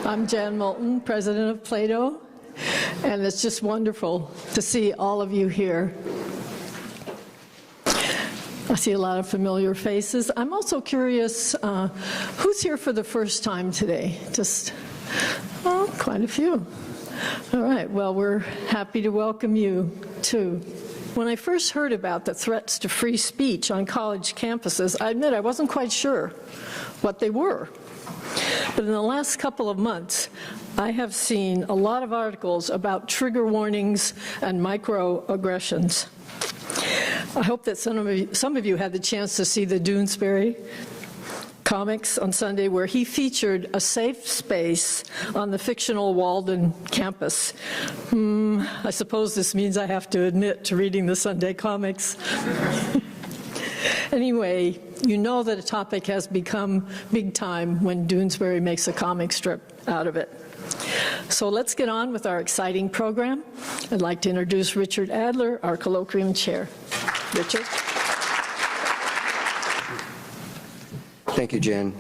I'm Jan Moulton, president of Plato, and it's just wonderful to see all of you here. I see a lot of familiar faces. I'm also curious, who's here for the first time today? Just, oh, quite a few. All right, well, we're happy to welcome you too. When I first heard about the threats to free speech on college campuses, I admit I wasn't quite sure what they were. But in the last couple of months, I have seen a lot of articles about trigger warnings and microaggressions. I hope that some of you had the chance to see the Doonesbury comics on Sunday, where he featured a safe space on the fictional Walden campus. I suppose this means I have to admit to reading the Sunday comics. Anyway, you know that a topic has become big time when Doonesbury makes a comic strip out of it. So let's get on with our exciting program. I'd like to introduce Richard Adler, our colloquium chair. Richard. Thank you, Jen.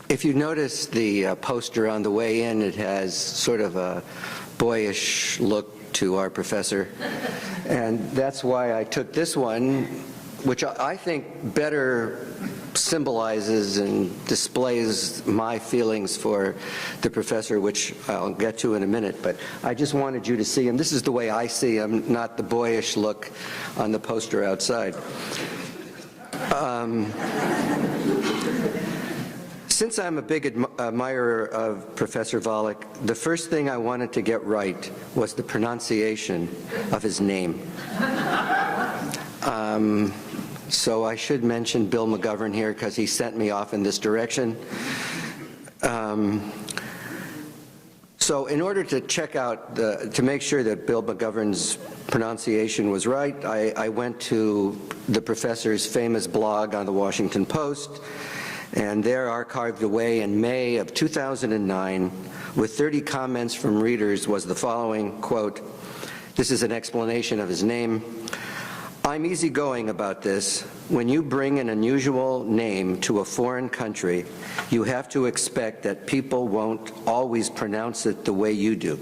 If you notice the poster on the way in, it has sort of a boyish look to our professor. And that's why I took this one, which I think better symbolizes and displays my feelings for the professor, which I'll get to in a minute. But I just wanted you to see him. This is the way I see him, not the boyish look on the poster outside. Since I'm a big admirer of Professor Volokh, the first thing I wanted to get right was the pronunciation of his name. So I should mention Bill McGovern here because he sent me off in this direction. So in order to check out, to make sure that Bill McGovern's pronunciation was right, I went to the professor's famous blog on the Washington Post, and there archived away in May of 2009 with 30 comments from readers was the following, quote, this is an explanation of his name. I'm easygoing about this. When you bring an unusual name to a foreign country, you have to expect that people won't always pronounce it the way you do.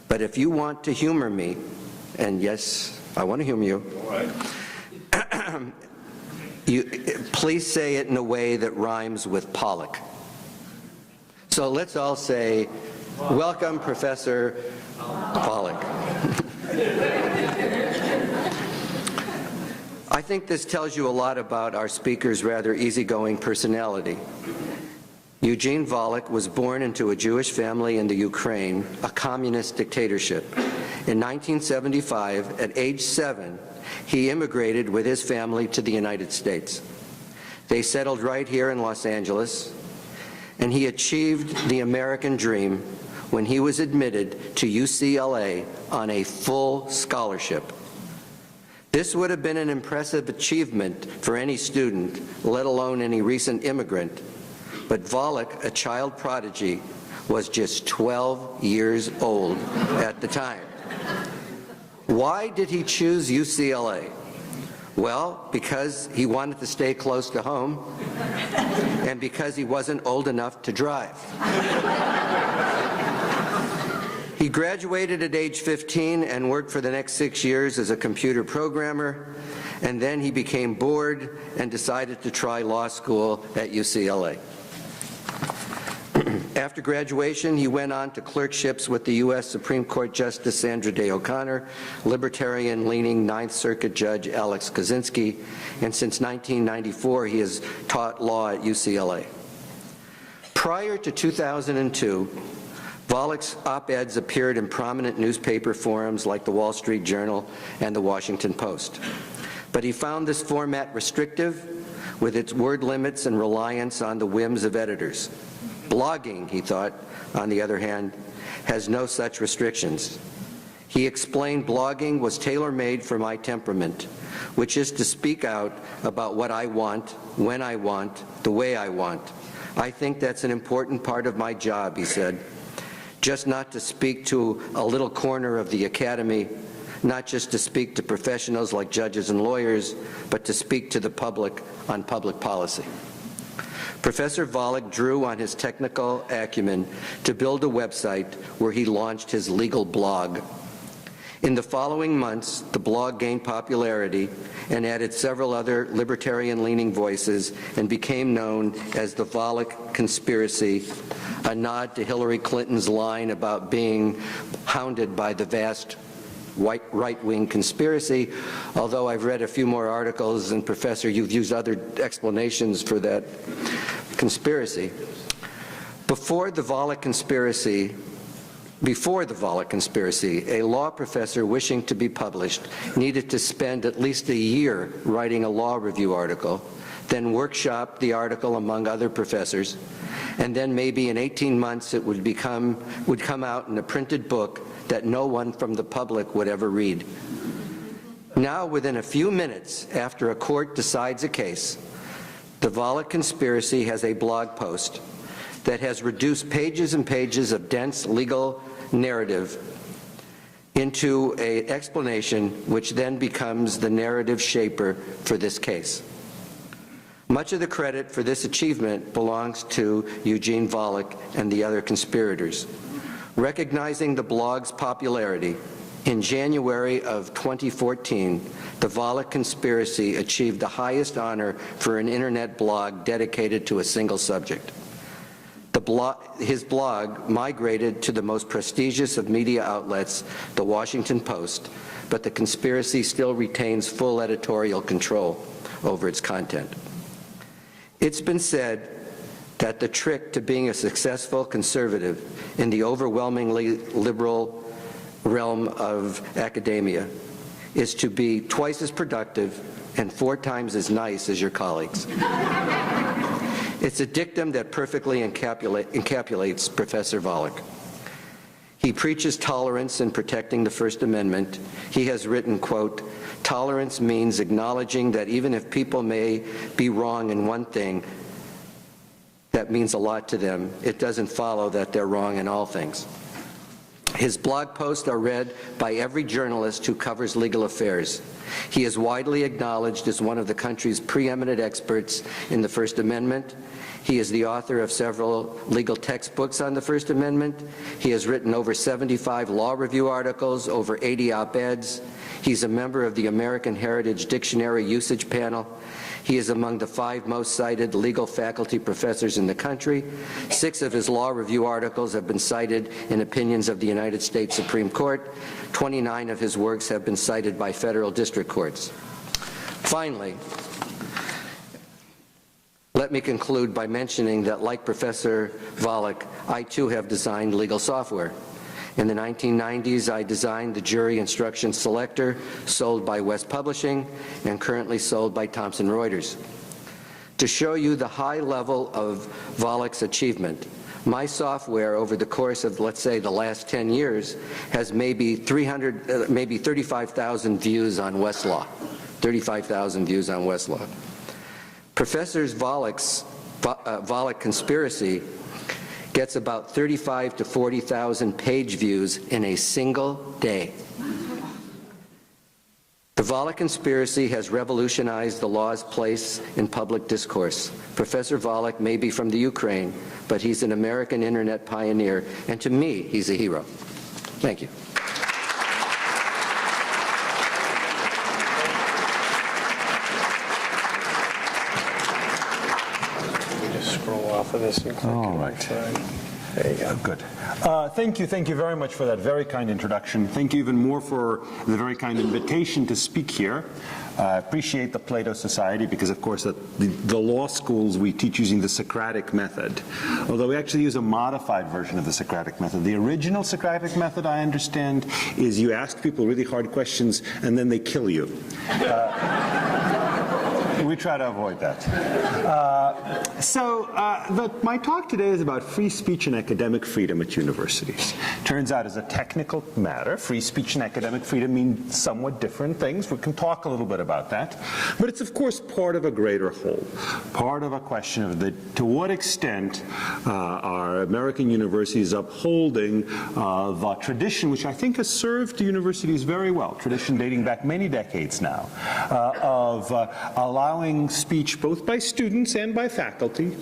But if you want to humor me, and yes, I want to humor you, all right. Please say it in a way that rhymes with Pollock. So let's all say, welcome, Professor Volokh. I think this tells you a lot about our speaker's rather easygoing personality. Eugene Volokh was born into a Jewish family in the Ukraine, a communist dictatorship. In 1975, at age 7, he immigrated with his family to the United States. They settled right here in Los Angeles, and he achieved the American dream when he was admitted to UCLA on a full scholarship. This would have been an impressive achievement for any student, let alone any recent immigrant. But Volokh, a child prodigy, was just 12 years old at the time. Why did he choose UCLA? Well, because he wanted to stay close to home and because he wasn't old enough to drive. He graduated at age 15 and worked for the next 6 years as a computer programmer, and then he became bored and decided to try law school at UCLA. After graduation, he went on to clerkships with the U.S. Supreme Court Justice Sandra Day O'Connor, libertarian-leaning Ninth Circuit Judge Alex Kozinski, and since 1994, he has taught law at UCLA. Prior to 2002, Volokh's op-eds appeared in prominent newspaper forums like the Wall Street Journal and the Washington Post. But he found this format restrictive with its word limits and reliance on the whims of editors. Blogging, he thought, on the other hand, has no such restrictions. He explained blogging was tailor-made for my temperament, which is to speak out about what I want, when I want, the way I want. I think that's an important part of my job, he said. Just not to speak to a little corner of the academy, not just to speak to professionals like judges and lawyers, but to speak to the public on public policy. Professor Volokh drew on his technical acumen to build a website where he launched his legal blog. In the following months, the blog gained popularity and added several other libertarian-leaning voices and became known as the Volokh Conspiracy, a nod to Hillary Clinton's line about being hounded by the vast right-wing conspiracy, although I've read a few more articles, and Professor, you've used other explanations for that conspiracy. Before the Volokh Conspiracy, a law professor wishing to be published needed to spend at least a year writing a law review article, then workshop the article among other professors, and then maybe in 18 months it would come out in a printed book that no one from the public would ever read. Now, within a few minutes after a court decides a case, the Volokh Conspiracy has a blog post that has reduced pages and pages of dense legal narrative into an explanation which then becomes the narrative shaper for this case. Much of the credit for this achievement belongs to Eugene Volokh and the other conspirators. Recognizing the blog's popularity, in January of 2014, the Volokh Conspiracy achieved the highest honor for an internet blog dedicated to a single subject. His blog migrated to the most prestigious of media outlets, the Washington Post, but the conspiracy still retains full editorial control over its content. It's been said that the trick to being a successful conservative in the overwhelmingly liberal realm of academia is to be twice as productive and 4 times as nice as your colleagues. It's a dictum that perfectly encapsulates Professor Volokh. He preaches tolerance in protecting the First Amendment. He has written, quote, "Tolerance means acknowledging that even if people may be wrong in one thing, that means a lot to them. It doesn't follow that they're wrong in all things." His blog posts are read by every journalist who covers legal affairs. He is widely acknowledged as one of the country's preeminent experts in the First Amendment. He is the author of several legal textbooks on the First Amendment. He has written over 75 law review articles, over 80 op-eds. He's a member of the American Heritage Dictionary Usage Panel. He is among the 5 most cited legal faculty professors in the country. 6 of his law review articles have been cited in opinions of the United States Supreme Court. 29 of his works have been cited by federal district courts. Finally, let me conclude by mentioning that, like Professor Volokh, I too have designed legal software. In the 1990s, I designed the jury instruction selector, sold by West Publishing and currently sold by Thomson Reuters. To show you the high level of Volokh's achievement, my software over the course of, let's say, the last 10 years has maybe 35,000 views on Westlaw. 35,000 views on Westlaw. Professor Volokh's Volokh Conspiracy gets about 35 to 40,000 page views in a single day. The Volokh Conspiracy has revolutionized the law's place in public discourse. Professor Volokh may be from the Ukraine, but he's an American internet pioneer, and to me, he's a hero. Thank you. For this. All right. There you go. Good. Thank you very much for that very kind introduction. Thank you even more for the very kind invitation to speak here. I appreciate the Plato Society because, of course, at the law schools we teach using the Socratic method, although we actually use a modified version of the Socratic method. The original Socratic method, I understand, is you ask people really hard questions and then they kill you. We try to avoid that. My talk today is about free speech and academic freedom at universities. Turns out, as a technical matter, free speech and academic freedom mean somewhat different things. We can talk a little bit about that. But it's, of course, part of a greater whole, part of a question of to what extent are American universities upholding the tradition, which I think has served universities very well, tradition dating back many decades now, of allowing speech both by students and by faculty faculty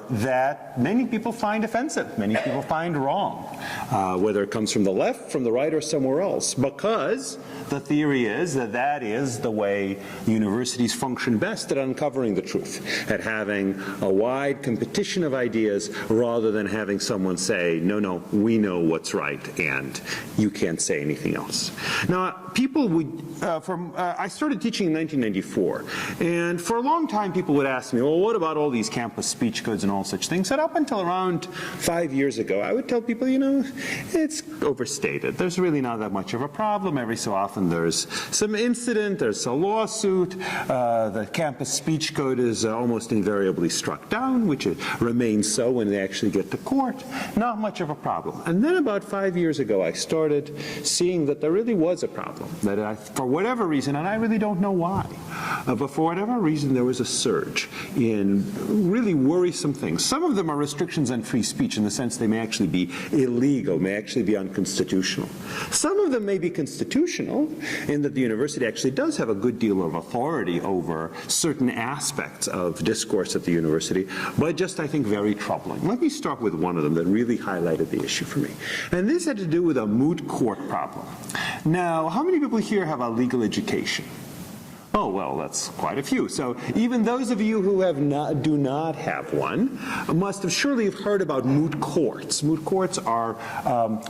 that many people find offensive, many people find wrong, whether it comes from the left, from the right, or somewhere else, because the theory is that that is the way universities function best at uncovering the truth, at having a wide competition of ideas rather than having someone say, no, no, we know what's right and you can't say anything else. Now, people would, I started teaching in 1994, and for a long time people would ask me, well, what about all these campus speech codes and all such things? And up until around 5 years ago, I would tell people, you know, it's overstated. There's really not that much of a problem. Every so often there's some incident, there's a lawsuit, the campus speech code is almost invariably struck down, which it remains so when they actually get to court. Not much of a problem. And then about 5 years ago, I started seeing that there really was a problem, that for whatever reason, and I really don't know why, but for whatever reason, there was a surge in really worrisome things. Some of them are restrictions on free speech in the sense they may actually be illegal, may actually be unconstitutional. Some of them may be constitutional in that the university actually does have a good deal of authority over certain aspects of discourse at the university, but just, I think, very troubling. Let me start with one of them that really highlighted the issue for me. And this had to do with a moot court problem. Now, how many people here have a legal education? Oh, well, that's quite a few. So even those of you who do not have one must have surely heard about moot courts. Moot courts are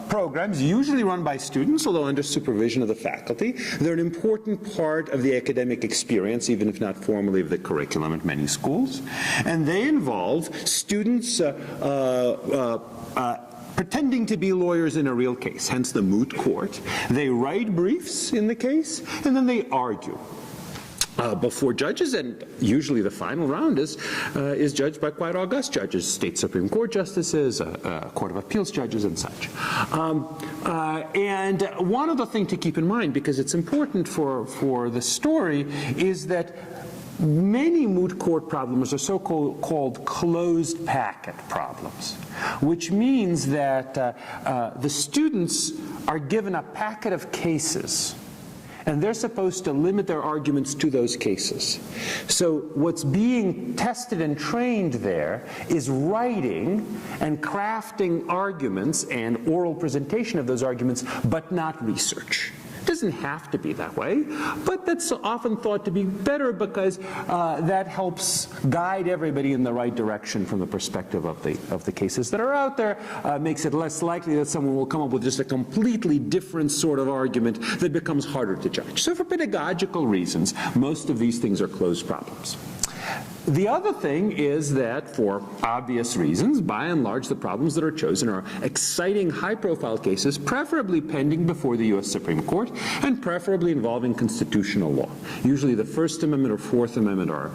programs usually run by students, although under supervision of the faculty. They're an important part of the academic experience, even if not formally of the curriculum at many schools. And they involve students pretending to be lawyers in a real case, hence the moot court. They write briefs in the case, and then they argue before judges, and usually the final round is judged by quite august judges, state Supreme Court justices, Court of Appeals judges, and such. And one other thing to keep in mind, because it's important for the story, is that many moot court problems are so-called closed packet problems, which means that the students are given a packet of cases, and they're supposed to limit their arguments to those cases. So what's being tested and trained there is writing and crafting arguments and oral presentation of those arguments, but not research. It doesn't have to be that way, but that's often thought to be better because that helps guide everybody in the right direction from the perspective of the cases that are out there, makes it less likely that someone will come up with just a completely different sort of argument that becomes harder to judge. So for pedagogical reasons, most of these things are closed problems. The other thing is that, for obvious reasons, by and large, the problems that are chosen are exciting, high-profile cases, preferably pending before the U.S. Supreme Court, and preferably involving constitutional law. Usually the First Amendment or Fourth Amendment are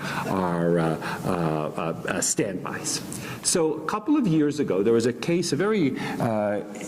standbys. So a couple of years ago, there was a case, a very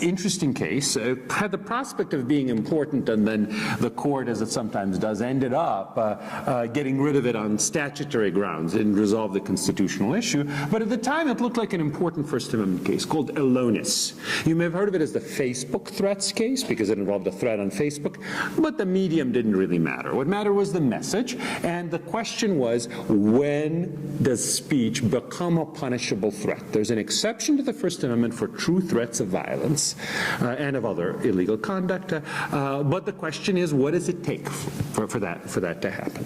interesting case, had the prospect of being important, and then the court, as it sometimes does, ended up getting rid of it on statutory grounds and resolve the constitutional issue. But at the time, it looked like an important First Amendment case called Elonis. You may have heard of it as the Facebook threats case because it involved a threat on Facebook, but the medium didn't really matter. What mattered was the message, and the question was, when does speech become a punishable threat? There's an exception to the First Amendment for true threats of violence and of other illegal conduct, but the question is, what does it take for that to happen?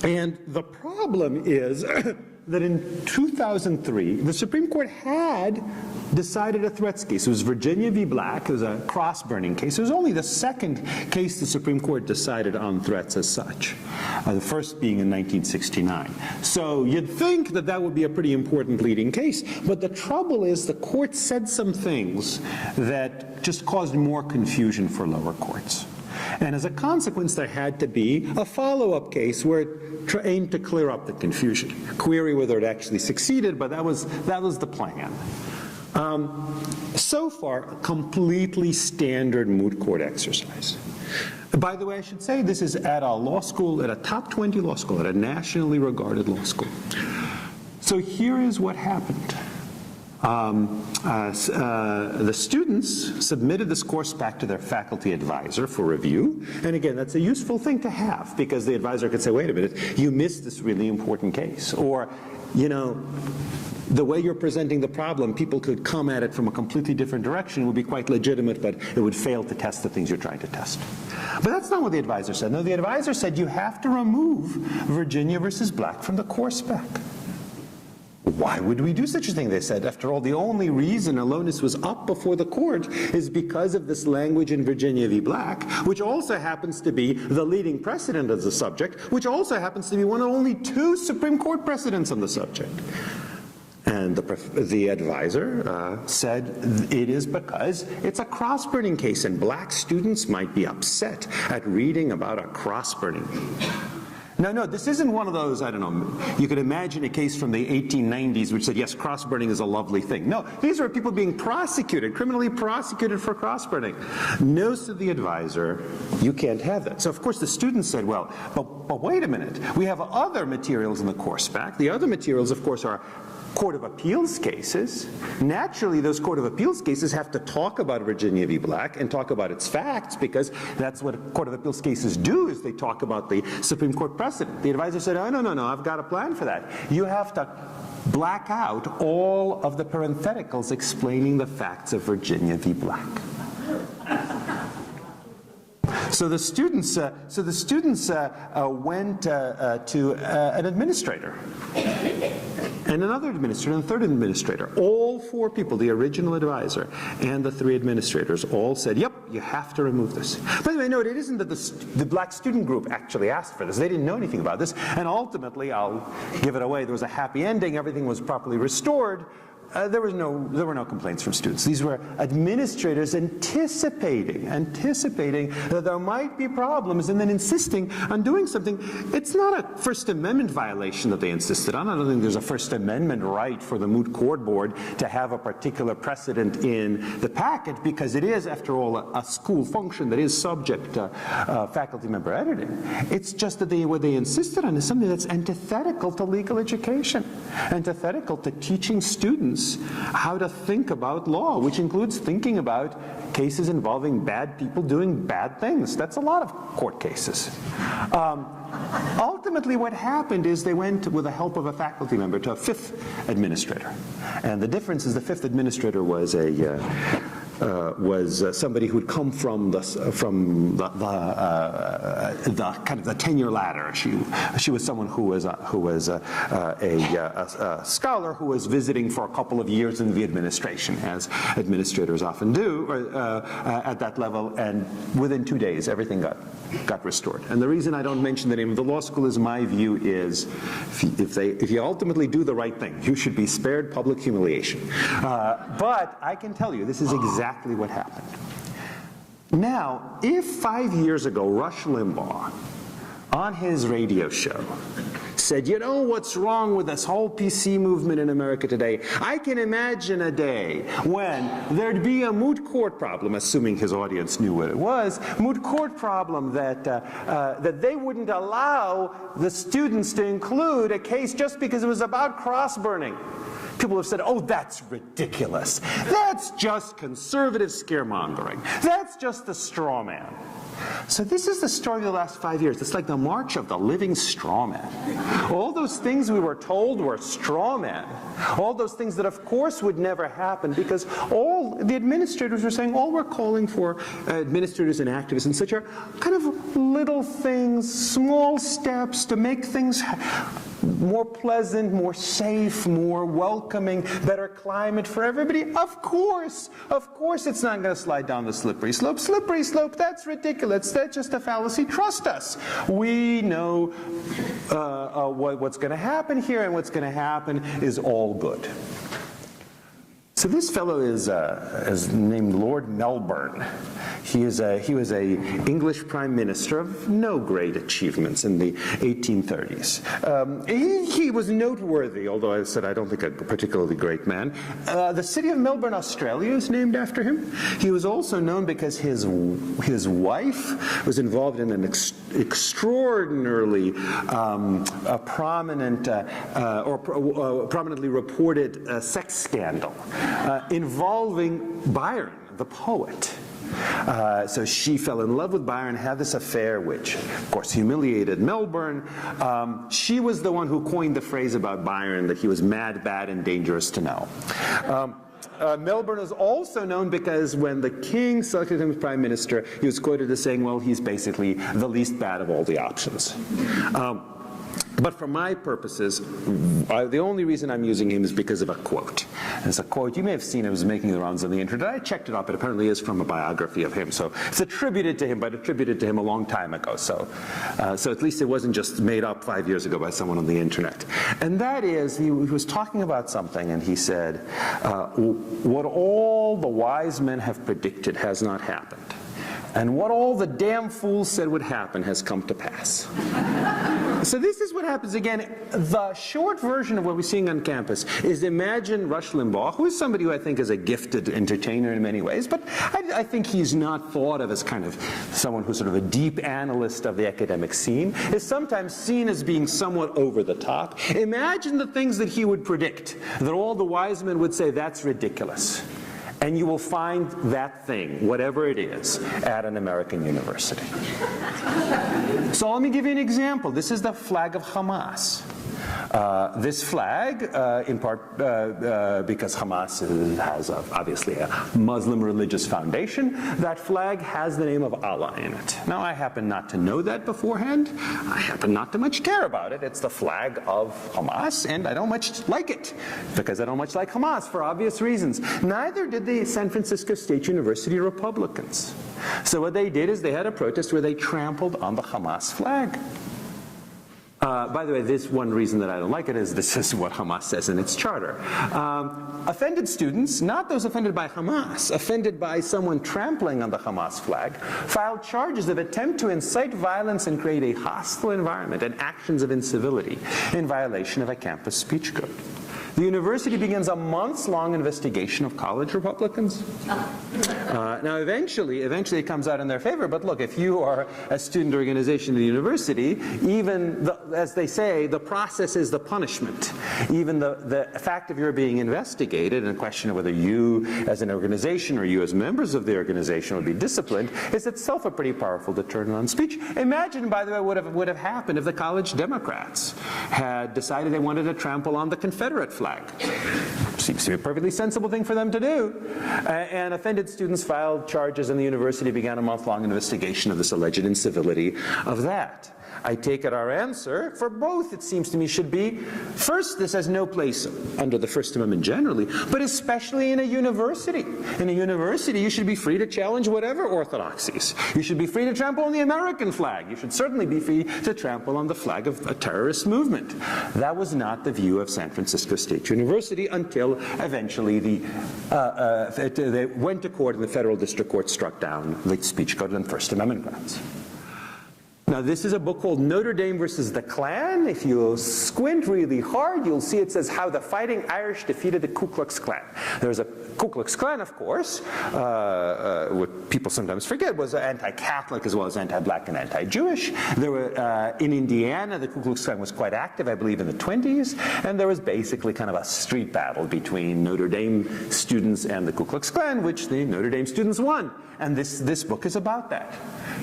And the problem is that in 2003, the Supreme Court had decided a threats case. It was Virginia v. Black. It was a cross-burning case. It was only the second case the Supreme Court decided on threats as such, the first being in 1969. So you'd think that that would be a pretty important leading case, but the trouble is the court said some things that just caused more confusion for lower courts. And as a consequence, there had to be a follow-up case where it aimed to clear up the confusion. Query whether it actually succeeded, but that was the plan. So far, a completely standard moot court exercise. By the way, I should say this is at a law school, at a top 20 law school, at a nationally regarded law school. So here is what happened. The students submitted this course back to their faculty advisor for review. And again, that's a useful thing to have, because the advisor could say, wait a minute, you missed this really important case. Or, you know, the way you're presenting the problem, people could come at it from a completely different direction. It would be quite legitimate, but it would fail to test the things you're trying to test. But that's not what the advisor said. No, the advisor said you have to remove Virginia versus Black from the course spec. Why would we do such a thing? They said, after all, the only reason aloneness was up before the court is because of this language in Virginia v. Black, which also happens to be the leading precedent of the subject, which also happens to be one of only 2 Supreme Court precedents on the subject. And the advisor said it is because it's a cross-burning case, and Black students might be upset at reading about a cross-burning. No, this isn't one of those, I don't know, you could imagine a case from the 1890s which said, yes, cross-burning is a lovely thing. No, these are people being prosecuted, criminally prosecuted for cross-burning. No, said the advisor, you can't have that. So of course the students said, well, but wait a minute, we have other materials in the course spec. The other materials, of course, are Court of Appeals cases. Naturally, those Court of Appeals cases have to talk about Virginia v. Black and talk about its facts, because that's what Court of Appeals cases do, is they talk about the Supreme Court precedent. The advisor said, oh, no, I've got a plan for that. You have to black out all of the parentheticals explaining the facts of Virginia v. Black. So the students went to an administrator, and another administrator, and a third administrator. All 4 people, the original advisor and the 3 administrators, all said, yep, you have to remove this. By the way, note, it isn't that the Black student group actually asked for this. They didn't know anything about this. And ultimately, I'll give it away, there was a happy ending. Everything was properly restored. There were no complaints from students. These were administrators anticipating that there might be problems and then insisting on doing something. It's not a First Amendment violation that they insisted on. I don't think there's a First Amendment right for the moot court board to have a particular precedent in the packet, because it is, after all, a school function that is subject to faculty member editing. It's just that what they insisted on is something that's antithetical to legal education, antithetical to teaching students how to think about law, which includes thinking about cases involving bad people doing bad things. That's a lot of court cases. Ultimately, what happened is they went, with the help of a faculty member, to a 5th administrator. And the difference is the 5th administrator was somebody who'd come from the kind of the tenure ladder. She was someone who was a scholar who was visiting for a couple of years in the administration, as administrators often do at that level. And within 2 days, everything got restored. And the reason I don't mention the name of the law school is, my view is, if you ultimately do the right thing, you should be spared public humiliation. But I can tell you, this is exactly what happened. Now, if 5 years ago Rush Limbaugh, on his radio show, said, you know what's wrong with this whole PC movement in America today? I can imagine a day when there'd be a moot court problem, assuming his audience knew what it was, moot court problem that they wouldn't allow the students to include a case just because it was about cross-burning. People have said, oh, that's ridiculous. That's just conservative scaremongering. That's just a straw man. So this is the story of the last 5 years. It's like the march of the living straw man. All those things we were told were straw men. All those things that, of course, would never happen, because all the administrators were saying, all we're calling for, administrators and activists and such, are kind of little things, small steps to make things more pleasant, more safe, more welcoming, better climate for everybody. Of course it's not going to slide down the slippery slope. Slippery slope, that's ridiculous. That's just a fallacy. Trust us. We know what's going to happen here, and what's going to happen is all good. So this fellow is named Lord Melbourne. He was a English prime minister of no great achievements in the 1830s. He was noteworthy, although I said I don't think a particularly great man. The city of Melbourne, Australia is named after him. He was also known because his wife was involved in an extraordinarily prominent prominently reported sex scandal involving Byron, the poet. So she fell in love with Byron, had this affair, which, of course, humiliated Melbourne. She was the one who coined the phrase about Byron that he was mad, bad, and dangerous to know. Melbourne is also known because when the king selected him as prime minister, he was quoted as saying, well, he's basically the least bad of all the options. But for my purposes, the only reason I'm using him is because of a quote. It's a quote you may have seen. It was making the rounds on the internet. I checked it up. It apparently is from a biography of him. So it's attributed to him, but attributed to him a long time ago. So at least it wasn't just made up 5 years ago by someone on the internet. And that is, he was talking about something, and he said, what all the wise men have predicted has not happened. And what all the damn fools said would happen has come to pass. So this is what happens again. The short version of what we're seeing on campus is, imagine Rush Limbaugh, who is somebody who I think is a gifted entertainer in many ways, but I think he's not thought of as kind of someone who's sort of a deep analyst of the academic scene, is sometimes seen as being somewhat over the top. Imagine the things that he would predict, that all the wise men would say, that's ridiculous. And you will find that thing, whatever it is, at an American university. So let me give you an example. This is the flag of Hamas. This flag, in part because Hamas has obviously a Muslim religious foundation, that flag has the name of Allah in it. Now, I happen not to know that beforehand. I happen not to much care about it. It's the flag of Hamas, and I don't much like it, because I don't much like Hamas for obvious reasons. Neither did the San Francisco State University Republicans. So what they did is they had a protest where they trampled on the Hamas flag. By the way, this one reason that I don't like it is this is what Hamas says in its charter. Offended students, not those offended by Hamas, offended by someone trampling on the Hamas flag, filed charges of attempt to incite violence and create a hostile environment and actions of incivility in violation of a campus speech code. The university begins a months-long investigation of college Republicans. Now, eventually it comes out in their favor. But look, if you are a student organization in the university, even, as they say, the process is the punishment. Even the fact of your being investigated and a question of whether you as an organization or you as members of the organization would be disciplined is itself a pretty powerful deterrent on speech. Imagine, by the way, what would have happened if the college Democrats had decided they wanted to trample on the Confederate flag. Seems to be a perfectly sensible thing for them to do. And offended students filed charges, and the university began a month-long investigation of this alleged incivility of that. I take it our answer for both, it seems to me, should be, first, this has no place under the First Amendment generally, but especially in a university. In a university, you should be free to challenge whatever orthodoxies. You should be free to trample on the American flag. You should certainly be free to trample on the flag of a terrorist movement. That was not the view of San Francisco State University until eventually they went to court and the federal district court struck down the speech code on First Amendment grounds. Now, this is a book called Notre Dame versus the Klan. If you squint really hard, you'll see it says how the Fighting Irish defeated the Ku Klux Klan. There's a Ku Klux Klan, of course, what people sometimes forget was anti-Catholic as well as anti-black and anti-Jewish. There were, in Indiana, the Ku Klux Klan was quite active, I believe, in the 20s, and there was basically kind of a street battle between Notre Dame students and the Ku Klux Klan, which the Notre Dame students won. And this book is about that.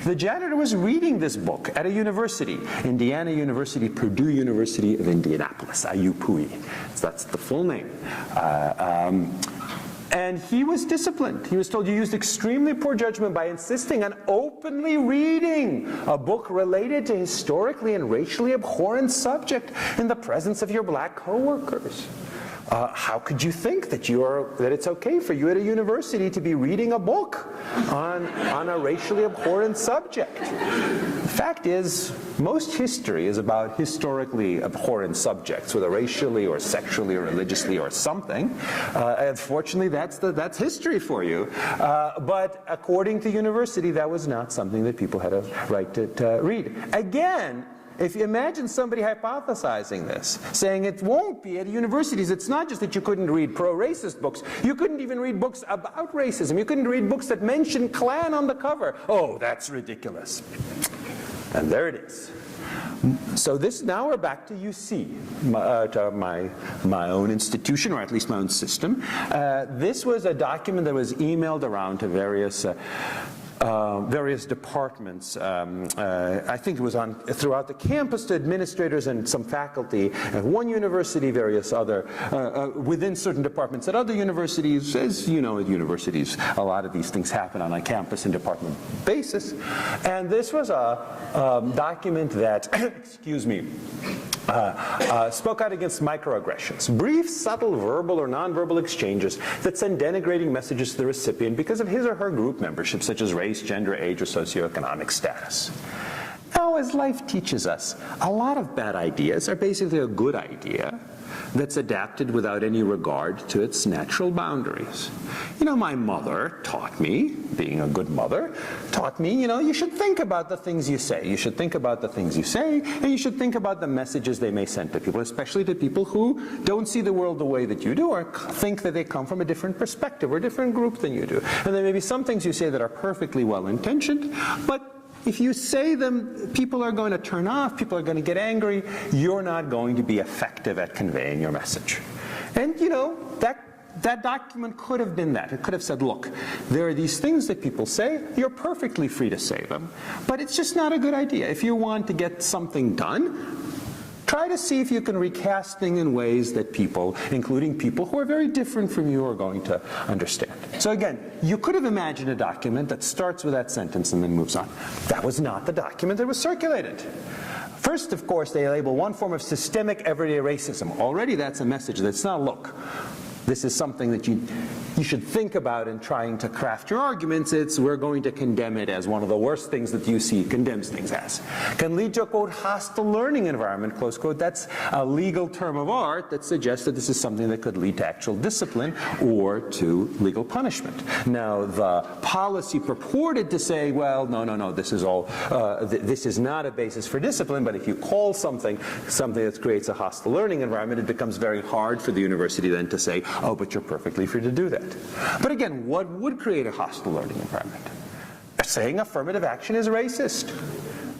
The janitor was reading this book at a university, Indiana University, Purdue University of Indianapolis, IUPUI. So that's the full name. And he was disciplined. He was told, you used extremely poor judgment by insisting on openly reading a book related to historically and racially abhorrent subject in the presence of your black coworkers. How could you think that it's okay for you at a university to be reading a book on a racially abhorrent subject? The fact is, most history is about historically abhorrent subjects, whether racially or sexually or religiously or something. Unfortunately, that's history for you. But according to university, that was not something that people had a right to read. Again, if you imagine somebody hypothesizing this, saying it won't be at universities, it's not just that you couldn't read pro-racist books, you couldn't even read books about racism, you couldn't read books that mention Klan on the cover. Oh, that's ridiculous. And there it is. So now we're back to UC, to my own institution, or at least my own system. This was a document that was emailed around to various departments. I think it was throughout the campus to administrators and some faculty at one university, various other, within certain departments at other universities. As you know, at universities, a lot of these things happen on a campus and department basis. And this was a document that, excuse me, spoke out against microaggressions, brief, subtle, verbal or nonverbal exchanges that send denigrating messages to the recipient because of his or her group membership, such as race, gender, age, or socioeconomic status. Now, as life teaches us, a lot of bad ideas are basically a good idea that's adapted without any regard to its natural boundaries. You know, my mother taught me, being a good mother, taught me, you should think about the things you say. You should think about the things you say, and you should think about the messages they may send to people, especially to people who don't see the world the way that you do, or think that they come from a different perspective or a different group than you do. And there may be some things you say that are perfectly well-intentioned, but if you say them, people are going to turn off, people are going to get angry, you're not going to be effective at conveying your message. And that document could have been that. It could have said, look, there are these things that people say, you're perfectly free to say them, but it's just not a good idea. If you want to get something done, try to see if you can recast things in ways that people, including people who are very different from you, are going to understand. So again, you could have imagined a document that starts with that sentence and then moves on. That was not the document that was circulated. First, of course, they label one form of systemic everyday racism. Already that's a message that's not, look, this is something that you should think about in trying to craft your arguments. It's, we're going to condemn it as one of the worst things that UC condemns things as. Can lead to a, quote, hostile learning environment, close quote. That's a legal term of art that suggests that this is something that could lead to actual discipline or to legal punishment. Now, the policy purported to say, well, no, this is all, this is not a basis for discipline, but if you call something that creates a hostile learning environment, it becomes very hard for the university then to say, oh, but you're perfectly free to do that. But again, what would create a hostile learning environment? Saying affirmative action is racist.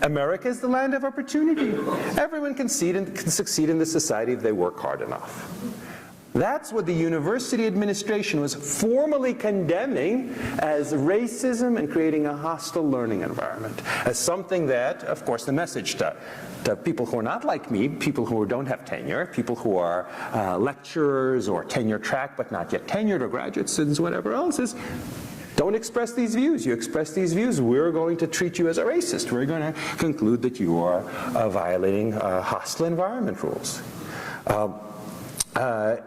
America is the land of opportunity. Everyone can succeed in this society if they work hard enough. That's what the university administration was formally condemning as racism and creating a hostile learning environment, as something that, of course, the message to people who are not like me, people who don't have tenure, people who are lecturers or tenure track but not yet tenured, or graduate students, whatever else, is don't express these views. You express these views, we're going to treat you as a racist. We're going to conclude that you are violating hostile environment rules.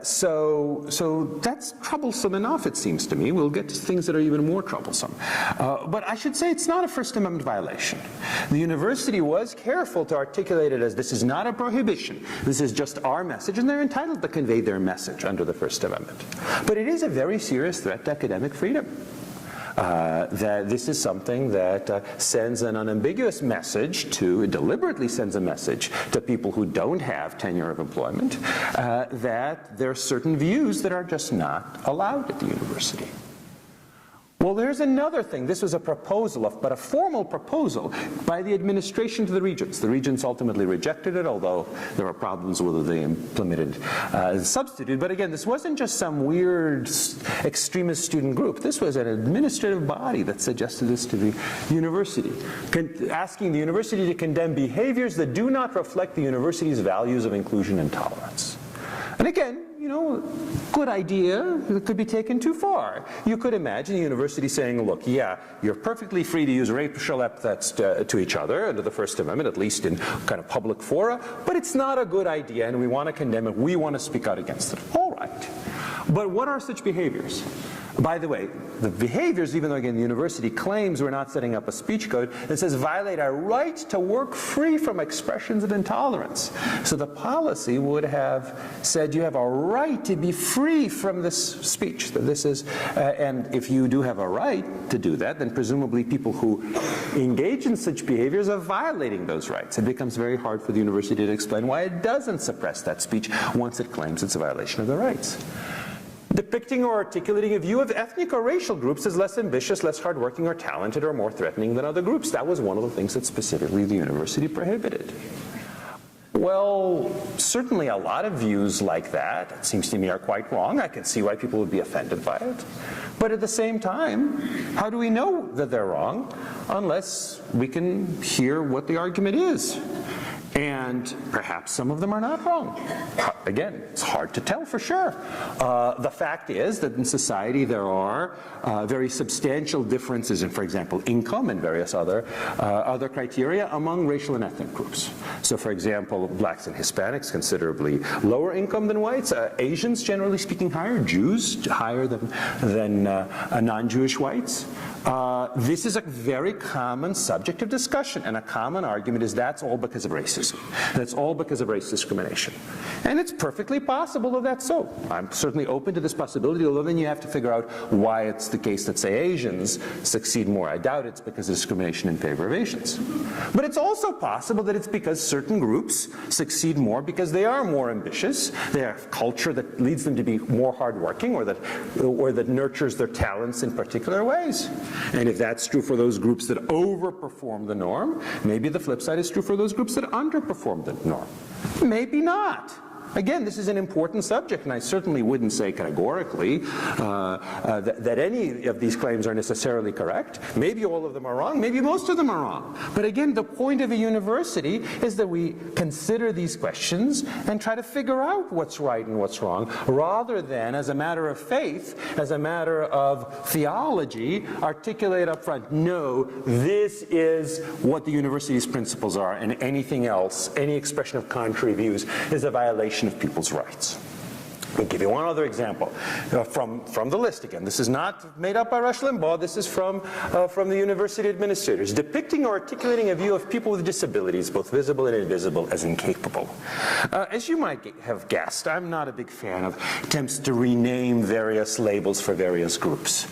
So that's troublesome enough, it seems to me. We'll get to things that are even more troublesome. But I should say it's not a First Amendment violation. The university was careful to articulate it as this is not a prohibition. This is just our message, and they're entitled to convey their message under the First Amendment. But it is a very serious threat to academic freedom. That this is something that sends an unambiguous message deliberately sends a message to people who don't have tenure of employment, that there are certain views that are just not allowed at the university. Well, there's another thing. This was a proposal, but a formal proposal by the administration to the regents. The regents ultimately rejected it, although there were problems whether they implemented a substitute. But again, this wasn't just some weird extremist student group. This was an administrative body that suggested this to the university, asking the university to condemn behaviors that do not reflect the university's values of inclusion and tolerance. And again, good idea. It could be taken too far. You could imagine a university saying, look, yeah, you're perfectly free to use racial epithets to each other under the First Amendment, at least in kind of public fora, but it's not a good idea, and we want to condemn it. We want to speak out against it. All right. right. But what are such behaviors? By the way, the behaviors, even though again the university claims we're not setting up a speech code, it says violate our right to work free from expressions of intolerance. So the policy would have said you have a right to be free from this speech. That this is, and if you do have a right to do that, then presumably people who engage in such behaviors are violating those rights. It becomes very hard for the university to explain why it doesn't suppress that speech once it claims it's a violation of the rights. Depicting or articulating a view of ethnic or racial groups as less ambitious, less hardworking or talented, or more threatening than other groups. That was one of the things that specifically the university prohibited. Well, certainly a lot of views like that, it seems to me, are quite wrong. I can see why people would be offended by it. But at the same time, how do we know that they're wrong unless we can hear what the argument is? And perhaps some of them are not wrong. Again, it's hard to tell for sure. The fact is that in society there are very substantial differences in, for example, income and various other criteria among racial and ethnic groups. So, for example, blacks and Hispanics considerably lower income than whites. Asians, generally speaking, higher. Jews higher than non-Jewish whites. This is a very common subject of discussion, and a common argument is that's all because of racism. That's all because of race discrimination. And it's perfectly possible that that's so. I'm certainly open to this possibility, although then you have to figure out why it's the case that, say, Asians succeed more. I doubt it's because of discrimination in favor of Asians. But it's also possible that it's because certain groups succeed more because they are more ambitious, they have culture that leads them to be more hardworking, or that nurtures their talents in particular ways. And if that's true for those groups that overperform the norm, maybe the flip side is true for those groups that underperform the norm. Maybe not. Again, this is an important subject, and I certainly wouldn't say categorically that any of these claims are necessarily correct. Maybe all of them are wrong, maybe most of them are wrong. But again, the point of a university is that we consider these questions and try to figure out what's right and what's wrong, rather than, as a matter of faith, as a matter of theology, articulate up front, no, this is what the university's principles are, and anything else, any expression of contrary views, is a violation of people's rights. I'll give you one other example from the list again. This is not made up by Rush Limbaugh. This is from the university administrators. Depicting or articulating a view of people with disabilities, both visible and invisible, as incapable. As you might have guessed, I'm not a big fan of attempts to rename various labels for various groups.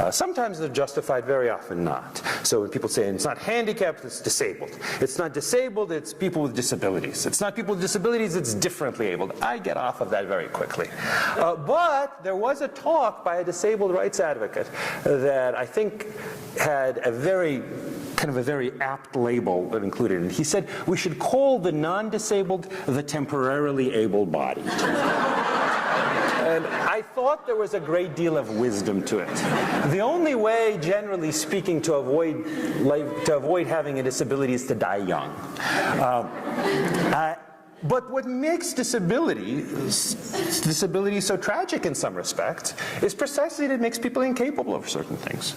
Sometimes they're justified, very often not. So when people say it's not handicapped, it's disabled. It's not disabled, it's people with disabilities. It's not people with disabilities, it's differently abled. I get off of that very quickly. But there was a talk by a disabled rights advocate that I think had a very apt label that included it. He said we should call the non-disabled the temporarily able-bodied. And I thought there was a great deal of wisdom to it. The only way, generally speaking, to avoid having a disability is to die young. But what makes disability so tragic in some respects is precisely that it makes people incapable of certain things.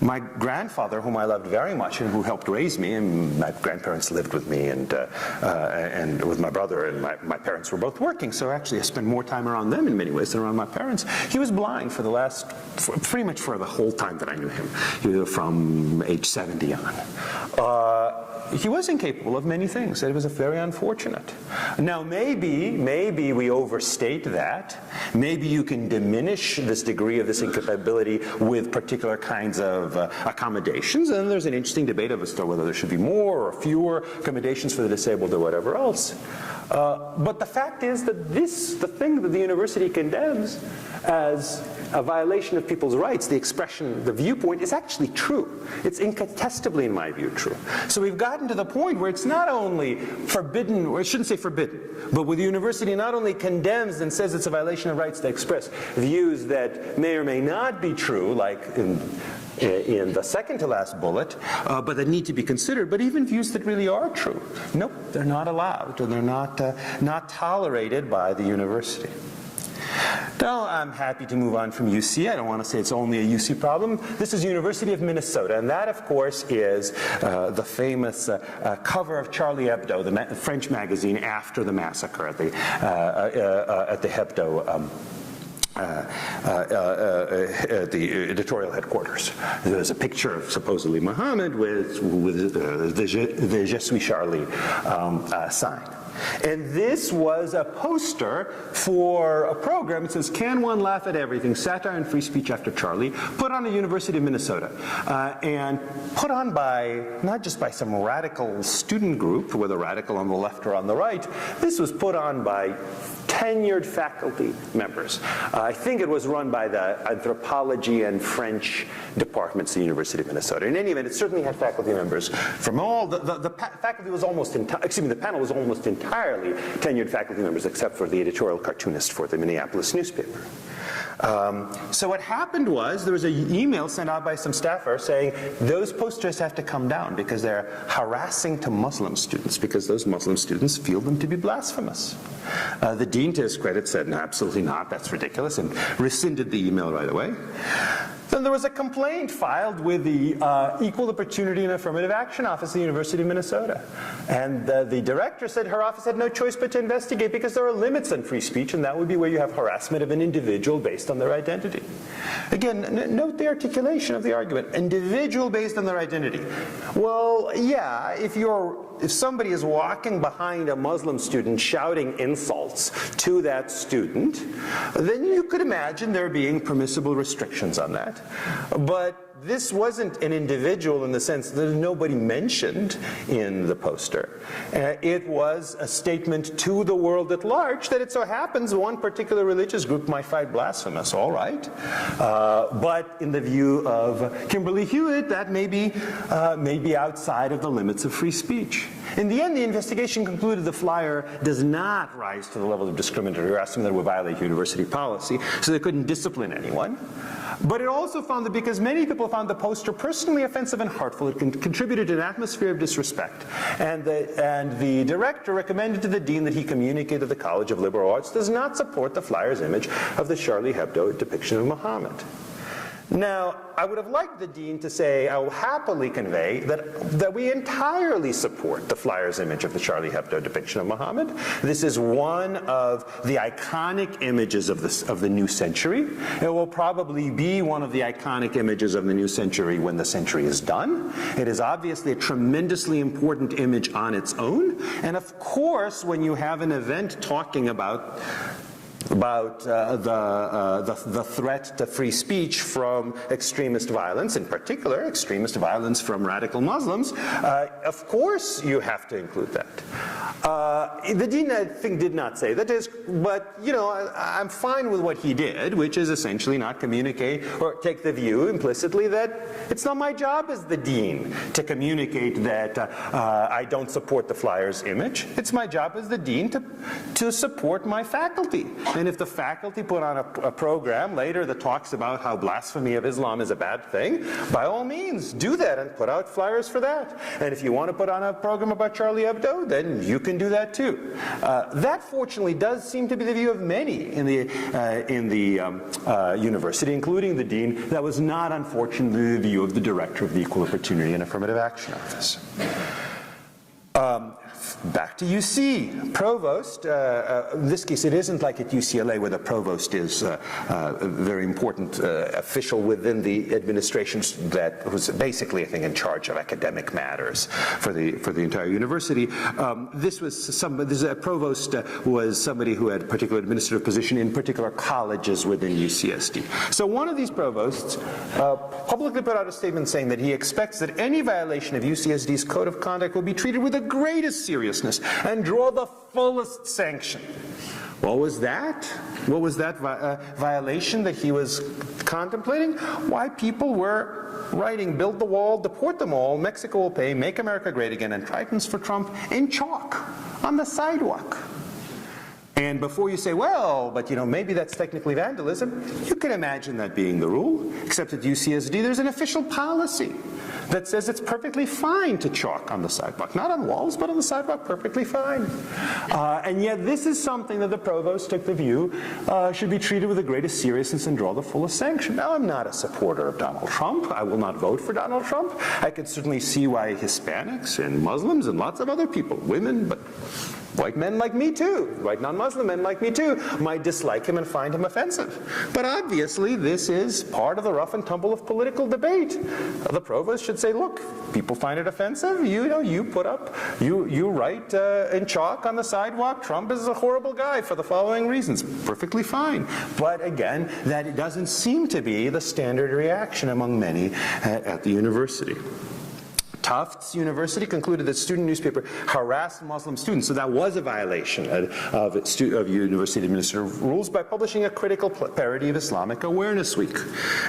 My grandfather, whom I loved very much and who helped raise me, and my grandparents lived with me and with my brother, and my parents were both working, so actually I spent more time around them in many ways than around my parents. He was blind for pretty much for the whole time that I knew him, from age 70 on. He was incapable of many things. It was very unfortunate. Now, maybe we overstate that. Maybe you can diminish this degree of this incapability with particular kinds of accommodations, and there's an interesting debate as to whether there should be more or fewer accommodations for the disabled or whatever else. But the fact is that the thing that the university condemns as a violation of people's rights, the expression, the viewpoint, is actually true. It's incontestably, in my view, true. So we've gotten to the point where it's not only forbidden, or I shouldn't say forbidden, but where the university not only condemns and says it's a violation of rights to express views that may or may not be true, like in the second to last bullet, but that need to be considered, but even views that really are true. Nope, they're not allowed, and they're not tolerated by the university. Now, I'm happy to move on from UC. I don't want to say it's only a UC problem. This is University of Minnesota, and that, of course, is the famous cover of Charlie Hebdo, the French magazine after the massacre at the Hebdo the editorial headquarters. There's a picture of supposedly Muhammad with the Je suis Charlie sign. And this was a poster for a program. It says, "Can one laugh at everything? Satire and free speech after Charlie," put on the University of Minnesota. And put on by, not just by some radical student group, whether radical on the left or on the right. This was put on by tenured faculty members. I think it was run by the anthropology and French departments at the University of Minnesota. In any event, it certainly had faculty members from all, the faculty was almost, the panel was almost entirely tenured faculty members except for the editorial cartoonist for the Minneapolis newspaper. So what happened was there was an email sent out by some staffer saying those posters have to come down because they're harassing to Muslim students because those Muslim students feel them to be blasphemous. The dean, to his credit, said, "No, absolutely not, that's ridiculous," and rescinded the email right away. Then there was a complaint filed with the Equal Opportunity and Affirmative Action Office at the University of Minnesota. And the director said her office had no choice but to investigate because there are limits on free speech, and that would be where you have harassment of an individual based on their identity. Again, note the articulation of the argument. Individual based on their identity. Well, yeah, if somebody is walking behind a Muslim student shouting insults to that student, then you could imagine there being permissible restrictions on that. But this wasn't an individual in the sense that nobody mentioned in the poster. It was a statement to the world at large that it so happens one particular religious group might find blasphemous, all right. But in the view of Kimberly Hewitt, that may be outside of the limits of free speech. In the end, the investigation concluded the flyer does not rise to the level of discriminatory harassment that would violate university policy, so they couldn't discipline anyone. But it also found that because many people found the poster personally offensive and hurtful, it contributed to an atmosphere of disrespect. And the director recommended to the dean that he communicate to the College of Liberal Arts does not support the flyer's image of the Charlie Hebdo depiction of Muhammad. Now, I would have liked the dean to say, I will happily convey that we entirely support the flyer's image of the Charlie Hebdo depiction of Muhammad. This is one of the iconic images of the new century. It will probably be one of the iconic images of the new century when the century is done. It is obviously a tremendously important image on its own. And of course, when you have an event talking about the threat to free speech from extremist violence, in particular extremist violence from radical Muslims, of course you have to include that. The dean, I think, did not say that, but I'm fine with what he did, which is essentially not communicate or take the view implicitly that it's not my job as the dean to communicate that I don't support the flyer's image. It's my job as the dean to support my faculty. And if the faculty put on a program later that talks about how blasphemy of Islam is a bad thing, by all means, do that and put out flyers for that. And if you want to put on a program about Charlie Hebdo, then you can do that too. That, fortunately, does seem to be the view of many in the university, including the dean. That was not, unfortunately, the view of the director of the Equal Opportunity and Affirmative Action Office. Back to UC. Provost, in this case it isn't like at UCLA where the provost is a very important official within the administration who's basically, I think, in charge of academic matters for the entire university. This provost was somebody who had a particular administrative position in particular colleges within UCSD. So one of these provosts publicly put out a statement saying that he expects that any violation of UCSD's code of conduct will be treated with the greatest seriousness and draw the fullest sanction. What was that? What was that violation that he was contemplating? Why people were writing, build the wall, deport them all, Mexico will pay, make America great again, and Tritons for Trump in chalk on the sidewalk. And before you say, well, but maybe that's technically vandalism, you can imagine that being the rule, except at UCSD there's an official policy that says it's perfectly fine to chalk on the sidewalk. Not on walls, but on the sidewalk, perfectly fine. And yet this is something that the provost took the view should be treated with the greatest seriousness and draw the fullest sanction. Now, I'm not a supporter of Donald Trump. I will not vote for Donald Trump. I could certainly see why Hispanics and Muslims and lots of other people, women, but White men like me too, white non-Muslim men like me too, might dislike him and find him offensive. But obviously this is part of the rough and tumble of political debate. The provost should say, look, people find it offensive, you put up, you write in chalk on the sidewalk, Trump is a horrible guy for the following reasons. Perfectly fine. But again, that doesn't seem to be the standard reaction among many at the university. Tufts University concluded that student newspaper harassed Muslim students, so that was a violation of university administrative rules by publishing a critical parody of Islamic Awareness Week.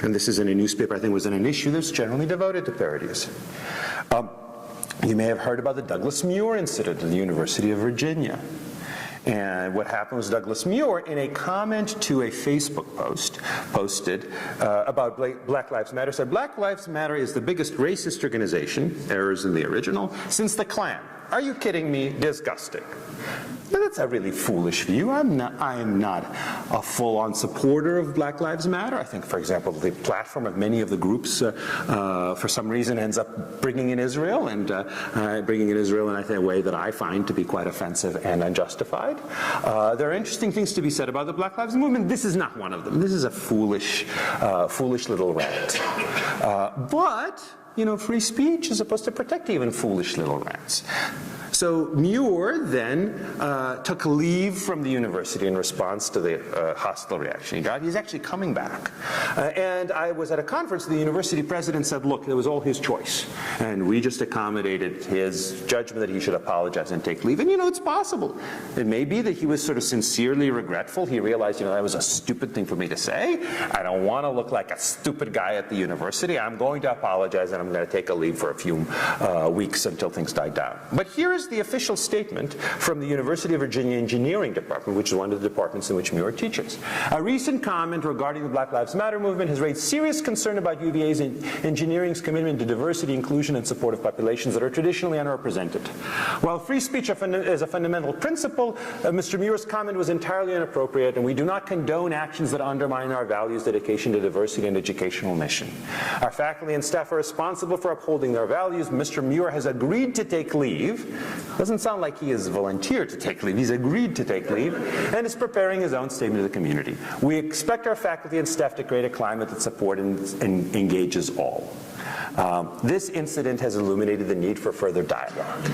And this is in a newspaper, I think was in an issue that's generally devoted to parodies. You may have heard about the Douglas Muir incident at the University of Virginia. And what happened was Douglas Muir, in a comment to a Facebook post, posted about Black Lives Matter, said, "Black Lives Matter is the biggest racist organization," errors in the original, "since the Klan. Are you kidding me? Disgusting." Now, that's a really foolish view. I am not a full-on supporter of Black Lives Matter. I think, for example, the platform of many of the groups, for some reason, ends up bringing in Israel, and bringing in Israel in a way that I find to be quite offensive and unjustified. There are interesting things to be said about the Black Lives Movement. This is not one of them. This is a foolish little rant. But free speech is supposed to protect even foolish little rants. So Muir then took leave from the university in response to the hostile reaction he got. He's actually coming back. And I was at a conference, the university president said, look, it was all his choice. And we just accommodated his judgment that he should apologize and take leave. And it's possible. It may be that he was sort of sincerely regretful. He realized, that was a stupid thing for me to say. I don't want to look like a stupid guy at the university. I'm going to apologize and I'm going to take a leave for a few weeks until things die down. But here is the official statement from the University of Virginia Engineering Department, which is one of the departments in which Muir teaches. A recent comment regarding the Black Lives Matter movement has raised serious concern about UVA's engineering's commitment to diversity, inclusion, and support of populations that are traditionally underrepresented. While free speech is a fundamental principle, Mr. Muir's comment was entirely inappropriate, and we do not condone actions that undermine our values, dedication to diversity, and educational mission. Our faculty and staff are responsible for upholding their values. Mr. Muir has agreed to take leave. Doesn't sound like he has volunteered to take leave. He's agreed to take leave and is preparing his own statement to the community. We expect our faculty and staff to create a climate that supports and engages all. This incident has illuminated the need for further dialogue.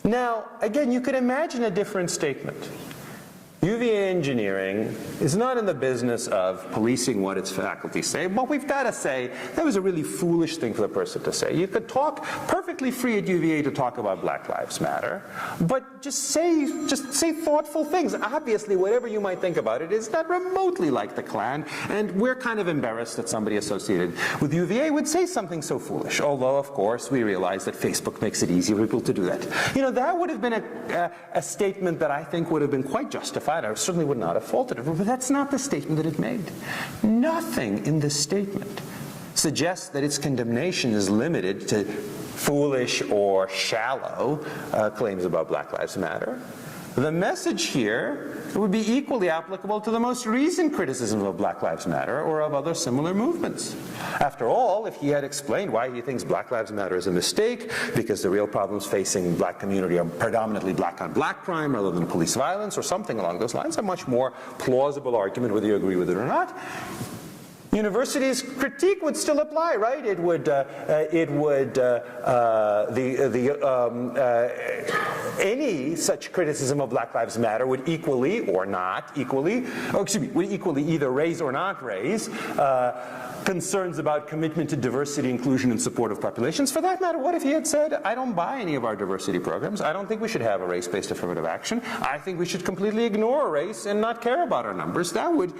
Now, again, you could imagine a different statement. UVA Engineering is not in the business of policing what its faculty say, but we've got to say that was a really foolish thing for the person to say. You could talk perfectly free at UVA to talk about Black Lives Matter, but just say thoughtful things. Obviously, whatever you might think about it is not remotely like the Klan, and we're kind of embarrassed that somebody associated with UVA would say something so foolish, although, of course, we realize that Facebook makes it easy for people to do that. That would have been a statement that I think would have been quite justified. I certainly would not have faulted it, but that's not the statement that it made. Nothing in this statement suggests that its condemnation is limited to foolish or shallow claims about Black Lives Matter. The message here would be equally applicable to the most recent criticism of Black Lives Matter or of other similar movements. After all, if he had explained why he thinks Black Lives Matter is a mistake, because the real problems facing black community are predominantly black-on-black crime rather than police violence or something along those lines, a much more plausible argument whether you agree with it or not, university's critique would still apply, right? Any such criticism of Black Lives Matter would equally or not equally, would equally either raise or not raise concerns about commitment to diversity, inclusion, and support of populations. For that matter, what if he had said, I don't buy any of our diversity programs. I don't think we should have a race-based affirmative action. I think we should completely ignore race and not care about our numbers. That would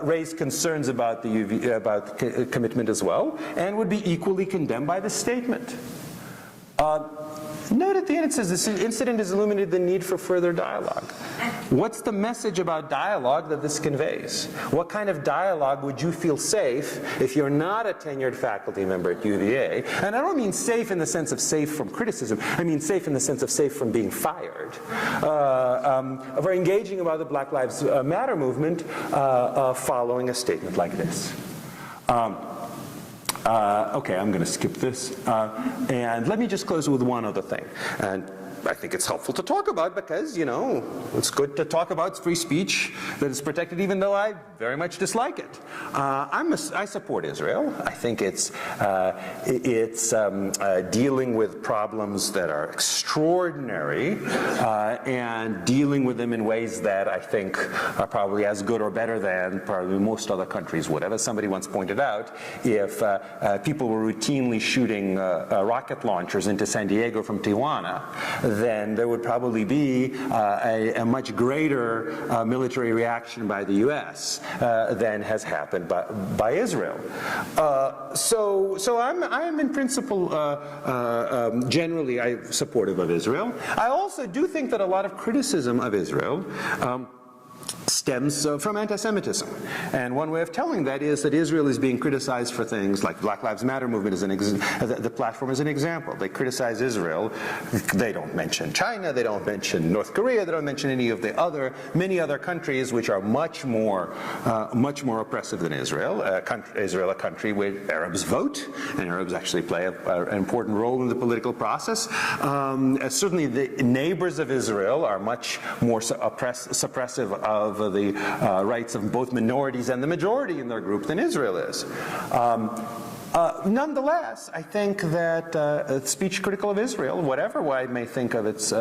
raise concerns about the commitment as well, and would be equally condemned by the statement. Note at the end it says this incident has illuminated the need for further dialogue. What's the message about dialogue that this conveys? What kind of dialogue would you feel safe if you're not a tenured faculty member at UVA? And I don't mean safe in the sense of safe from criticism. I mean safe in the sense of safe from being fired. For engaging about the Black Lives Matter movement following a statement like this. Okay, I'm going to skip this. And let me just close with one other thing. And I think it's helpful to talk about because, you know, it's good to talk about free speech that is protected even though I very much dislike it. I support Israel. I think it's dealing with problems that are extraordinary and dealing with them in ways that I think are probably as good or better than probably most other countries would have. As somebody once pointed out, if people were routinely shooting rocket launchers into San Diego from Tijuana, then there would probably be a much greater military reaction by the U.S. Than has happened by Israel. So I'm in principle generally supportive of Israel. I also do think that a lot of criticism of Israel stems from anti-Semitism. And one way of telling that is that Israel is being criticized for things like Black Lives Matter movement as the platform is an example. They criticize Israel. They don't mention China. They don't mention North Korea. They don't mention any of the many other countries which are much more oppressive than Israel. Israel, a country where Arabs vote, and Arabs actually play an important role in the political process. Certainly the neighbors of Israel are much more suppressive of the rights of both minorities and the majority in their group than Israel is. Nonetheless, I think that speech critical of Israel, whatever I may think of its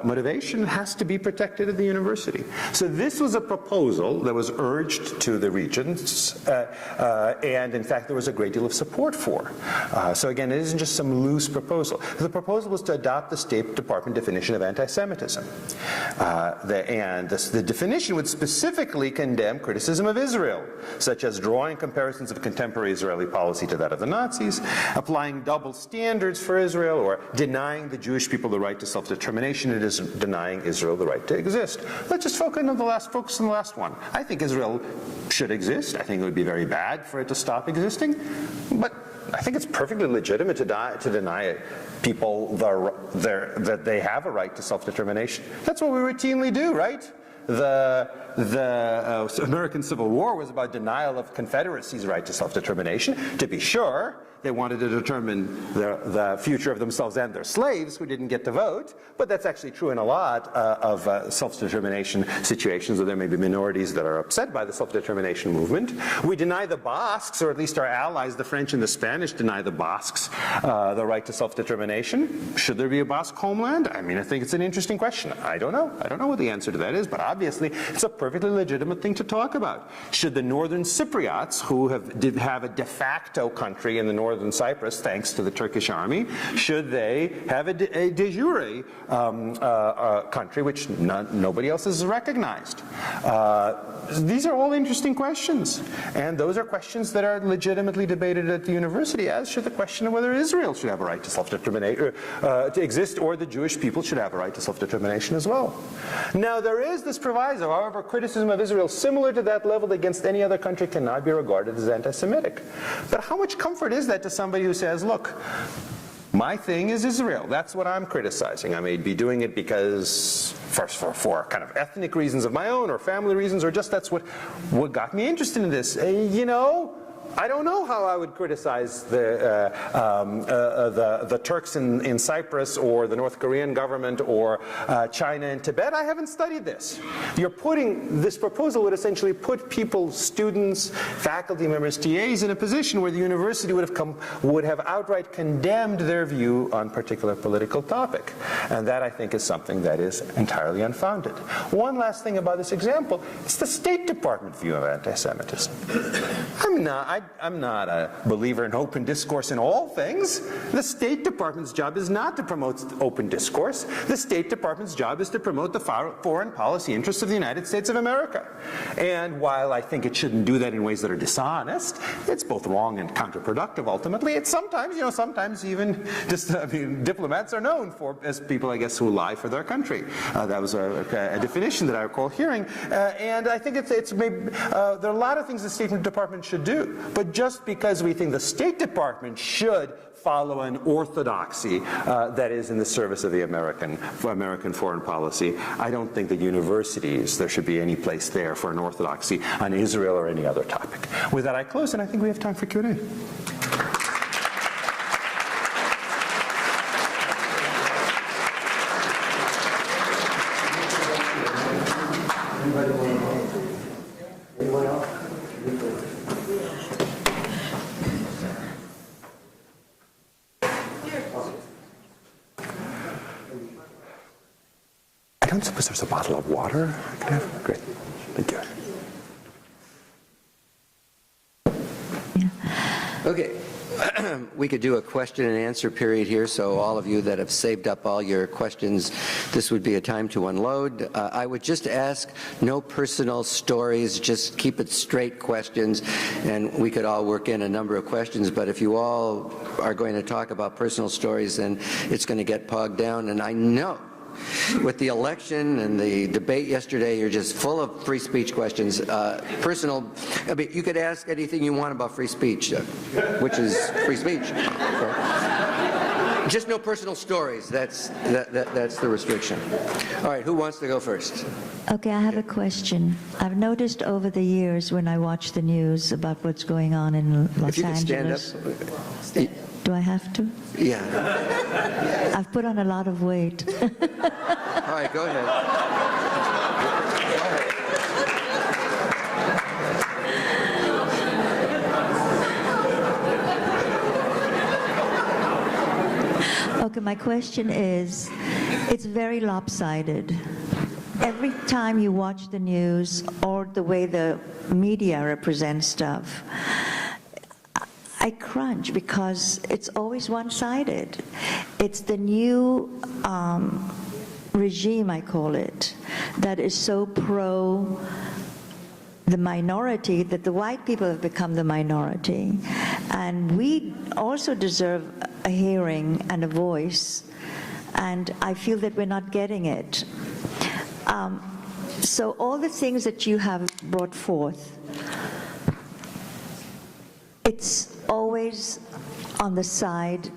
motivation, has to be protected at the university. So this was a proposal that was urged to the regents, and in fact there was a great deal of support for. So again, it isn't just some loose proposal. The proposal was to adopt the State Department definition of anti-Semitism. The definition would specifically condemn criticism of Israel, such as drawing comparisons of contemporary Israeli policy to that of the Nazis, applying double standards for Israel, or denying the Jewish people the right to self-determination. It is denying Israel the right to exist. Let's just focus on the last one. I think Israel should exist. I think it would be very bad for it to stop existing, but I think it's perfectly legitimate to deny people that they have a right to self-determination. That's what we routinely do, right? The American Civil War was about denial of Confederacy's right to self-determination. To be sure, they wanted to determine the future of themselves and their slaves who didn't get to vote, but that's actually true in a lot of self-determination situations where there may be minorities that are upset by the self-determination movement. We deny the Basques, or at least our allies, the French and the Spanish, deny the Basques the right to self-determination. Should there be a Basque homeland? I mean, I think it's an interesting question. I don't know. I don't know what the answer to that is, but obviously it's a perfectly legitimate thing to talk about. Should the Northern Cypriots, who have a de facto country in the northern Cyprus, thanks to the Turkish army, should they have a de jure country which nobody else has recognized? These are all interesting questions, and those are questions that are legitimately debated at the university, as should the question of whether Israel should have a right to self-determination, to exist, or the Jewish people should have a right to self-determination as well. Now, there is this proviso, however, criticism of Israel similar to that leveled against any other country cannot be regarded as anti-Semitic. But how much comfort is that to somebody who says, look, my thing is Israel. That's what I'm criticizing. I may be doing it because for kind of ethnic reasons of my own, or family reasons, or just that's what got me interested in this. You know, I don't know how I would criticize the Turks in Cyprus, or the North Korean government, or China and Tibet. I haven't studied this. This proposal would essentially put people, students, faculty members, TAs in a position where the university would have outright condemned their view on particular political topic. And that, I think, is something that is entirely unfounded. One last thing about this example, it's the State Department view of anti-Semitism. I'm not a believer in open discourse in all things. The State Department's job is not to promote open discourse. The State Department's job is to promote the foreign policy interests of the United States of America. And while I think it shouldn't do that in ways that are dishonest, it's both wrong and counterproductive ultimately. It's sometimes even just, diplomats are known as people, I guess, who lie for their country. That was a definition that I recall hearing. And I think there are a lot of things the State Department should do. But just because we think the State Department should follow an orthodoxy that is in the service of the American foreign policy, I don't think that universities, there should be any place there for an orthodoxy on Israel or any other topic. With that, I close, and I think we have time for Q&A. don't suppose there's a bottle of water I could have? Great. Thank you. Okay. We could do a question and answer period here, so all of you that have saved up all your questions, this would be a time to unload. I would just ask no personal stories, just keep it straight questions, and we could all work in a number of questions, but if you all are going to talk about personal stories, then it's going to get bogged down, and I know with the election and the debate yesterday, you're just full of free speech questions. Personal, I mean, you could ask anything you want about free speech, which is free speech. Just no personal stories. That's the restriction. All right, who wants to go first? Okay, I have a question. I've noticed over the years when I watch the news about what's going on in Los Angeles. If you could stand up. Do I have to? Yeah. I've put on a lot of weight. All right, go ahead. Okay, my question is, it's very lopsided. Every time you watch the news or the way the media represents stuff, I crunch because it's always one-sided. It's the new regime, I call it, that is so pro the minority that the white people have become the minority. And we also deserve a hearing and a voice, and I feel that we're not getting it. So all the things that you have brought forth, it's always on the side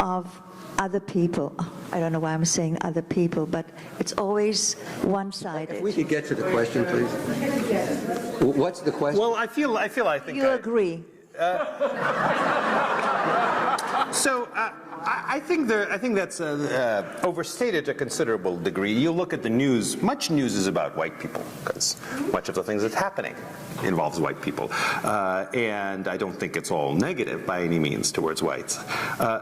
of other people. I don't know why I'm saying other people, but it's always one-sided. If we could get to the question, please. What's the question? Well, I think You agree? So I think that's overstated to a considerable degree. You look at the news, much news is about white people, because much of the things that's happening involves white people. And I don't think it's all negative by any means towards whites.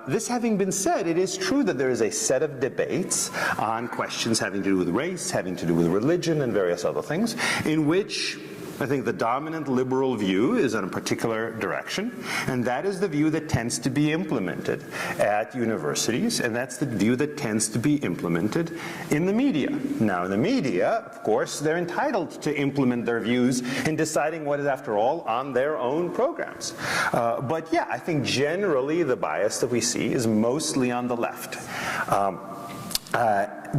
This having been said, it is true that there is a set of debates on questions having to do with race, having to do with religion, and various other things, in which I think the dominant liberal view is in a particular direction, and that is the view that tends to be implemented at universities, and that's the view that tends to be implemented in the media. Now, in the media, of course, they're entitled to implement their views in deciding what is, after all, on their own programs. But yeah, I think generally the bias that we see is mostly on the left.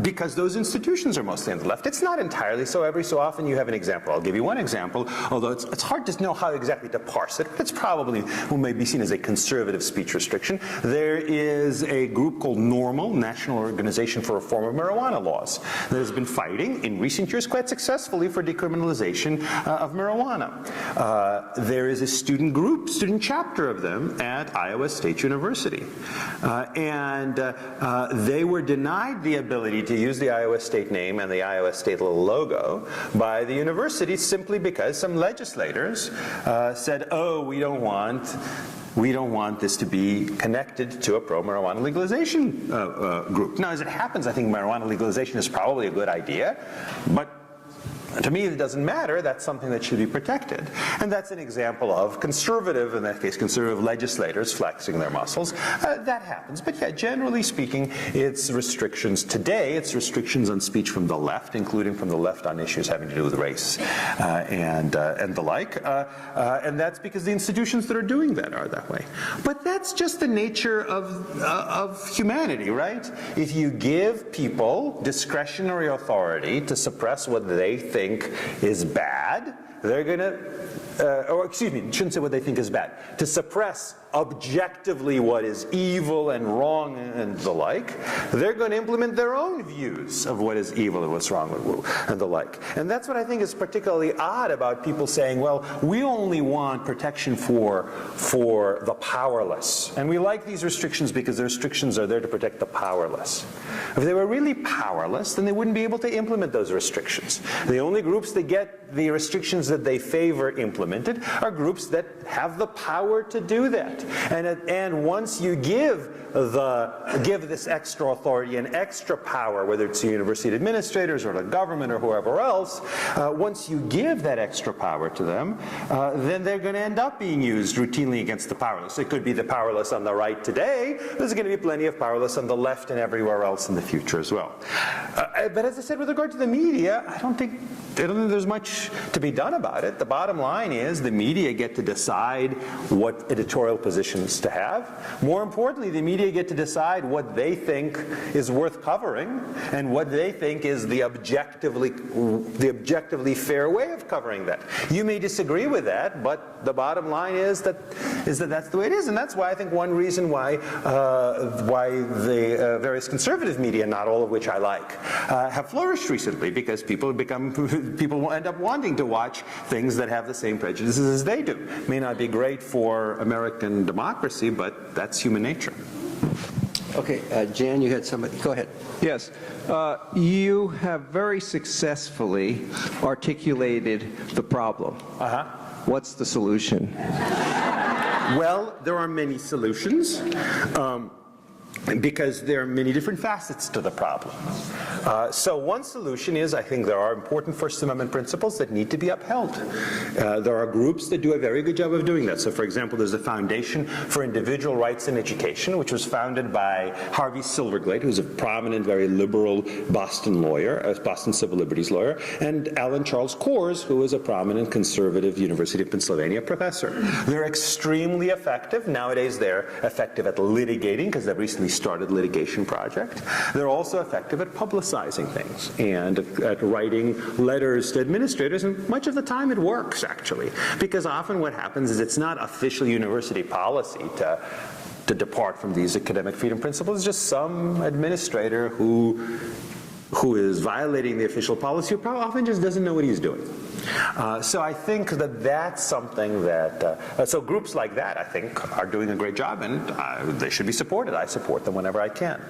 Because those institutions are mostly on the left. It's not entirely so. Every so often you have an example. I'll give you one example, although it's hard to know how exactly to parse it. It's probably what may be seen as a conservative speech restriction. There is a group called NORML, National Organization for Reform of Marijuana Laws, that has been fighting in recent years quite successfully for decriminalization of marijuana. There is a student group, student chapter of them at Iowa State University. And they were denied the ability to use the Iowa State name and the Iowa State logo by the university simply because some legislators said, oh, we don't want this to be connected to a pro-marijuana legalization group. Now, as it happens, I think marijuana legalization is probably a good idea, but to me, it doesn't matter. That's something that should be protected. And that's an example of conservative, in that case, conservative legislators flexing their muscles. That happens. But yeah, generally speaking, it's restrictions today. It's restrictions on speech from the left, including from the left on issues having to do with race and the like. And that's because the institutions that are doing that are that way. But that's just the nature of humanity, right? If you give people discretionary authority to suppress what they think is bad, they're going to, or excuse me, shouldn't say what they think is bad, to suppress objectively what is evil and wrong and the like, they're going to implement their own views of what is evil and what's wrong and the like. And that's what I think is particularly odd about people saying, well, we only want protection for the powerless. And we like these restrictions because the restrictions are there to protect the powerless. If they were really powerless, then they wouldn't be able to implement those restrictions. They only only groups that get the restrictions that they favor implemented are groups that have the power to do that. And once you give this extra authority and extra power, whether it's the university administrators or the government or whoever else, once you give that extra power to them, then they're going to end up being used routinely against the powerless. It could be the powerless on the right today. There's going to be plenty of powerless on the left and everywhere else in the future as well. But as I said, with regard to the media, I don't think there's much to be done about it. The bottom line is the media get to decide what editorial positions to have. More importantly, the media get to decide what they think is worth covering and what they think is the objectively fair way of covering that. You may disagree with that, but the bottom line is that that's the way it is, and that's why I think one reason why the various conservative media, not all of which I like, have flourished recently, because people end up wanting to watch things that have the same prejudices as they do. It may not be great for American democracy, but that's human nature. Okay, Jan, you had somebody. Go ahead. Yes. You have very successfully articulated the problem. What's the solution? Well, there are many solutions. Because there are many different facets to the problem. So one solution is, I think there are important First Amendment principles that need to be upheld. There are groups that do a very good job of doing that. So for example, there's the Foundation for Individual Rights in Education, which was founded by Harvey Silverglate, who's a prominent, very liberal Boston lawyer, a Boston civil liberties lawyer, and Alan Charles Kors, who is a prominent conservative University of Pennsylvania professor. They're extremely effective. Nowadays they're effective at litigating, because they've recently started litigation project. They're also effective at publicizing things and at writing letters to administrators, and much of the time it works, actually, because often what happens is it's not official university policy to depart from these academic freedom principles. It's just some administrator who is violating the official policy, who probably often just doesn't know what he's doing. So I think that that's something that, so groups like that, I think, are doing a great job, and they should be supported. I support them whenever I can.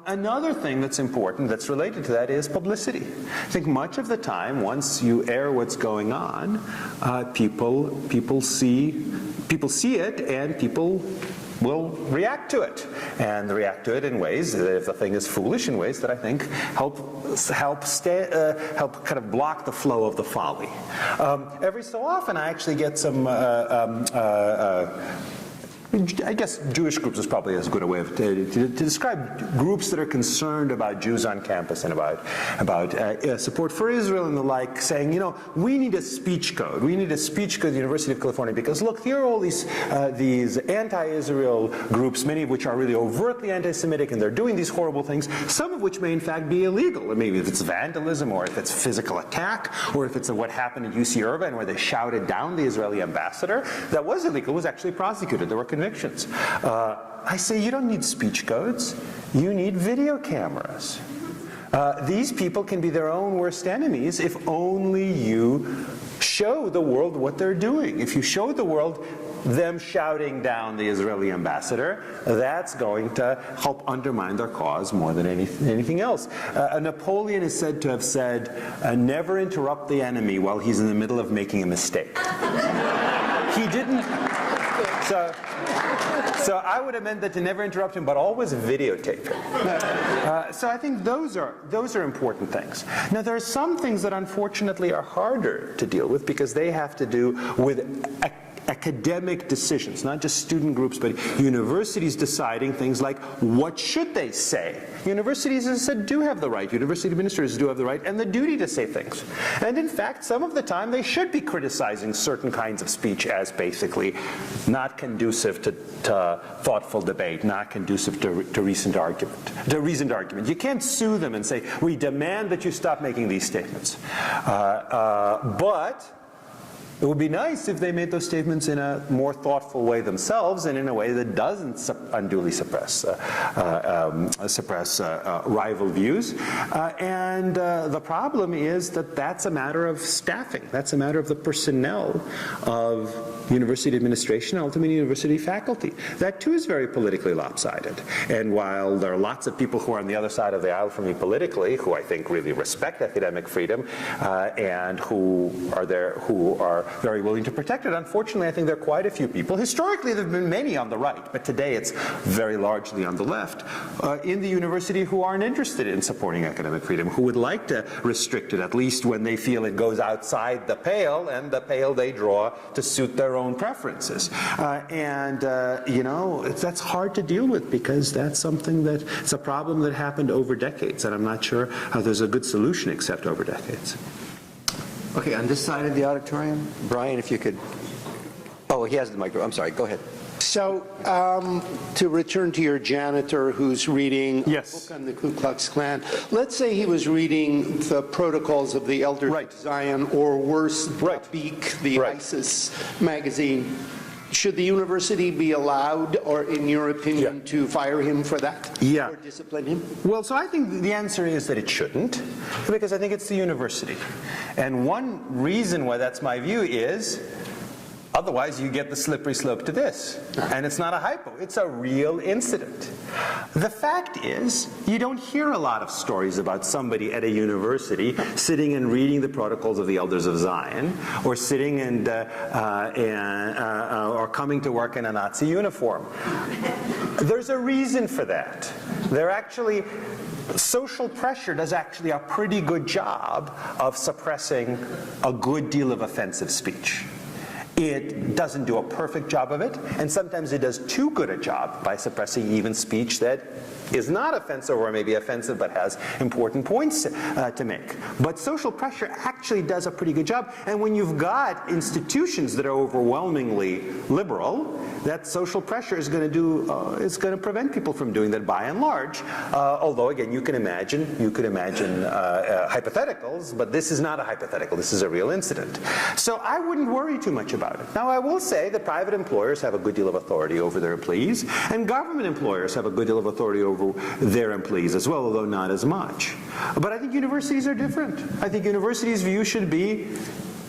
Another thing that's important that's related to that is publicity. I think much of the time, once you air what's going on, people see it, and people will react to it, and react to it in ways that, if the thing is foolish, in ways that I think help kind of block the flow of the folly. Every so often I actually get some I guess Jewish groups is probably as good a way to describe groups that are concerned about Jews on campus and about support for Israel and the like, saying, you know, we need a speech code. We need a speech code at the University of California, because look, here are all these anti-Israel groups, many of which are really overtly anti-Semitic, and they're doing these horrible things, some of which may in fact be illegal. Maybe if it's vandalism, or if it's physical attack, or if it's what happened at UC Irvine where they shouted down the Israeli ambassador. That was illegal. It was actually prosecuted. There were convictions. I say you don't need speech codes. You need video cameras. These people can be their own worst enemies if only you show the world what they're doing. If you show the world them shouting down the Israeli ambassador, that's going to help undermine their cause more than anything else. Napoleon is said to have said, never interrupt the enemy while he's in the middle of making a mistake. He didn't. So I would amend that to never interrupt him, but always videotape him. So I think those are important things. Now there are some things that unfortunately are harder to deal with, because they have to do with academic decisions, not just student groups, but universities deciding things like, what should they say? Universities, as I said, do have the right, university administrators do have the right and the duty to say things. And in fact, some of the time they should be criticizing certain kinds of speech as basically not conducive to thoughtful debate, not conducive to reasoned argument. You can't sue them and say, we demand that you stop making these statements. But It would be nice if they made those statements in a more thoughtful way themselves and in a way that doesn't unduly suppress rival views. The problem is that that's a matter of staffing. That's a matter of the personnel of university administration, ultimately university faculty. That too is very politically lopsided. And while there are lots of people who are on the other side of the aisle from me politically, who I think really respect academic freedom and who are very willing to protect it, unfortunately I think there are quite a few people. Historically there have been many on the right, but today it's very largely on the left in the university who aren't interested in supporting academic freedom, who would like to restrict it, at least when they feel it goes outside the pale, and the pale they draw to suit their own preferences. You know, that's hard to deal with, because that's something it's a problem that happened over decades, and I'm not sure how there's a good solution except over decades. Okay, on this side of the auditorium, Brian, if you could. Oh, he has the microphone. I'm sorry. Go ahead. So, to return to your janitor who's reading a book on the Ku Klux Klan, let's say he was reading the Protocols of the Elders of Zion, or worse, Beak, the ISIS magazine. Should the university be allowed, or in your opinion, to fire him for that? Or discipline him? Well, so I think the answer is that it shouldn't, because I think it's the university. And one reason why that's my view is, otherwise you get the slippery slope to this. And it's not a hypo, it's a real incident. The fact is, you don't hear a lot of stories about somebody at a university sitting and reading the Protocols of the Elders of Zion, or sitting and or coming to work in a Nazi uniform. There's a reason for that. Social pressure does actually a pretty good job of suppressing a good deal of offensive speech. It doesn't do a perfect job of it, and sometimes it does too good a job by suppressing even speech that is not offensive, or maybe offensive but has important points to make. But social pressure actually does a pretty good job, and when you've got institutions that are overwhelmingly liberal, that social pressure is going to prevent people from doing that by and large. Although again, you could imagine hypotheticals, but this is not a hypothetical. This is a real incident. So I wouldn't worry too much about it. Now I will say that private employers have a good deal of authority over their employees, and government employers have a good deal of authority over their employees as well, although not as much. But I think universities are different. I think universities' view should be,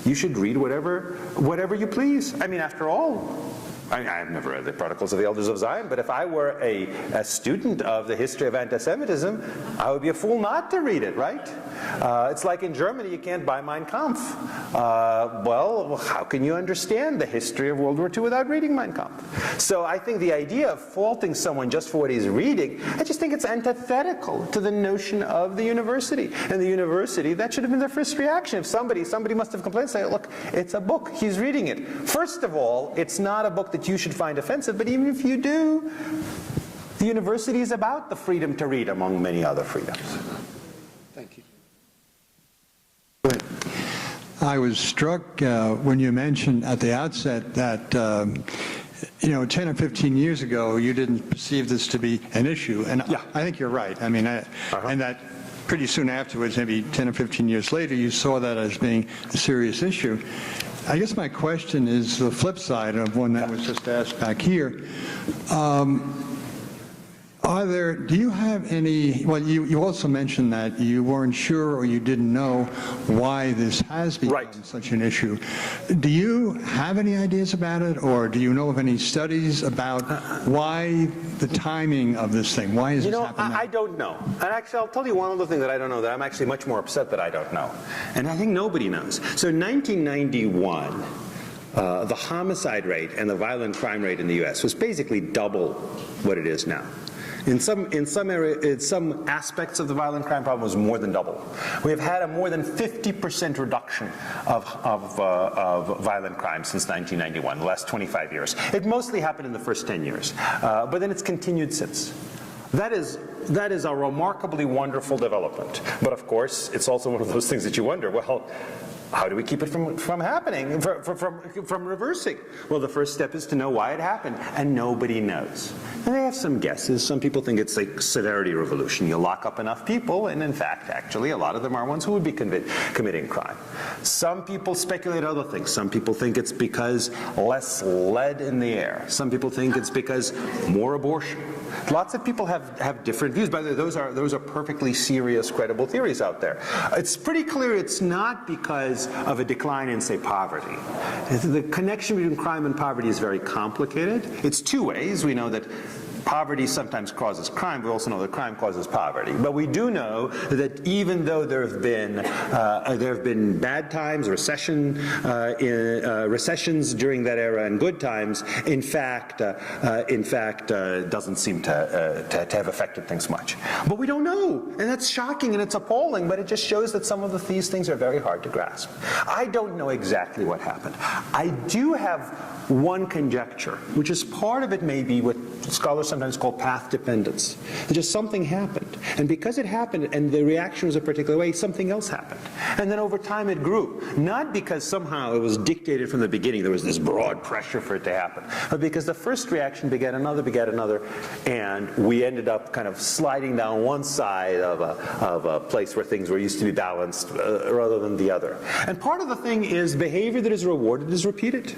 you should read whatever you please. I mean, after all, I've never read the Protocols of the Elders of Zion, but if I were a student of the history of anti-Semitism, I would be a fool not to read it, right? It's like in Germany, you can't buy Mein Kampf. Well, how can you understand the history of World War II without reading Mein Kampf? So I think the idea of faulting someone just for what he's reading, I just think it's antithetical to the notion of the university. And the university, that should have been their first reaction. If somebody must have complained, say, look, it's a book, he's reading it. First of all, it's not a book that you should find offensive, but even if you do, the university is about the freedom to read, among many other freedoms. Thank you. I was struck when you mentioned at the outset that 10 or 15 years ago you didn't perceive this to be an issue, and I think you're right. I mean, and that pretty soon afterwards, maybe 10 or 15 years later, you saw that as being a serious issue. I guess my question is the flip side of one that was just asked back here. Do you have any, well, you also mentioned that you weren't sure or you didn't know why this has become such an issue. Do you have any ideas about it, or do you know of any studies about why the timing of this thing? Why is this happening now? I don't know. And actually, I'll tell you one other thing that I don't know, that I'm actually much more upset that I don't know. And I think nobody knows. So in 1991, the homicide rate and the violent crime rate in the U.S. was basically double what it is now. In some aspects of the violent crime problem, was more than double. We have had a more than 50% reduction of violent crime since 1991, the last 25 years. It mostly happened in the first 10 years, but then it's continued since. That is a remarkably wonderful development. But of course, it's also one of those things that you wonder, well, How do we keep it from happening, from reversing? Well, the first step is to know why it happened, and nobody knows. And they have some guesses. Some people think it's like severity revolution. You lock up enough people, and in fact, actually, a lot of them are ones who would be committing crime. Some people speculate other things. Some people think it's because less lead in the air. Some people think it's because more abortion. Lots of people have different views. By the way, those are perfectly serious, credible theories out there. It's pretty clear it's not because of a decline in, say, poverty. The connection between crime and poverty is very complicated. It's two ways. We know that poverty sometimes causes crime. We also know that crime causes poverty. But we do know that even though there have been bad times, recessions during that era, and good times, in fact, doesn't seem to have affected things much. But we don't know, and that's shocking and it's appalling. But it just shows that some of these things are very hard to grasp. I don't know exactly what happened. I do have one conjecture, which is part of it may be what scholars sometimes call path dependence. Just something happened, and because it happened and the reaction was a particular way, something else happened. And then over time it grew, not because somehow it was dictated from the beginning, there was this broad pressure for it to happen, but because the first reaction begat another, and we ended up kind of sliding down one side of a place where things were used to be balanced rather than the other. And part of the thing is behavior that is rewarded is repeated.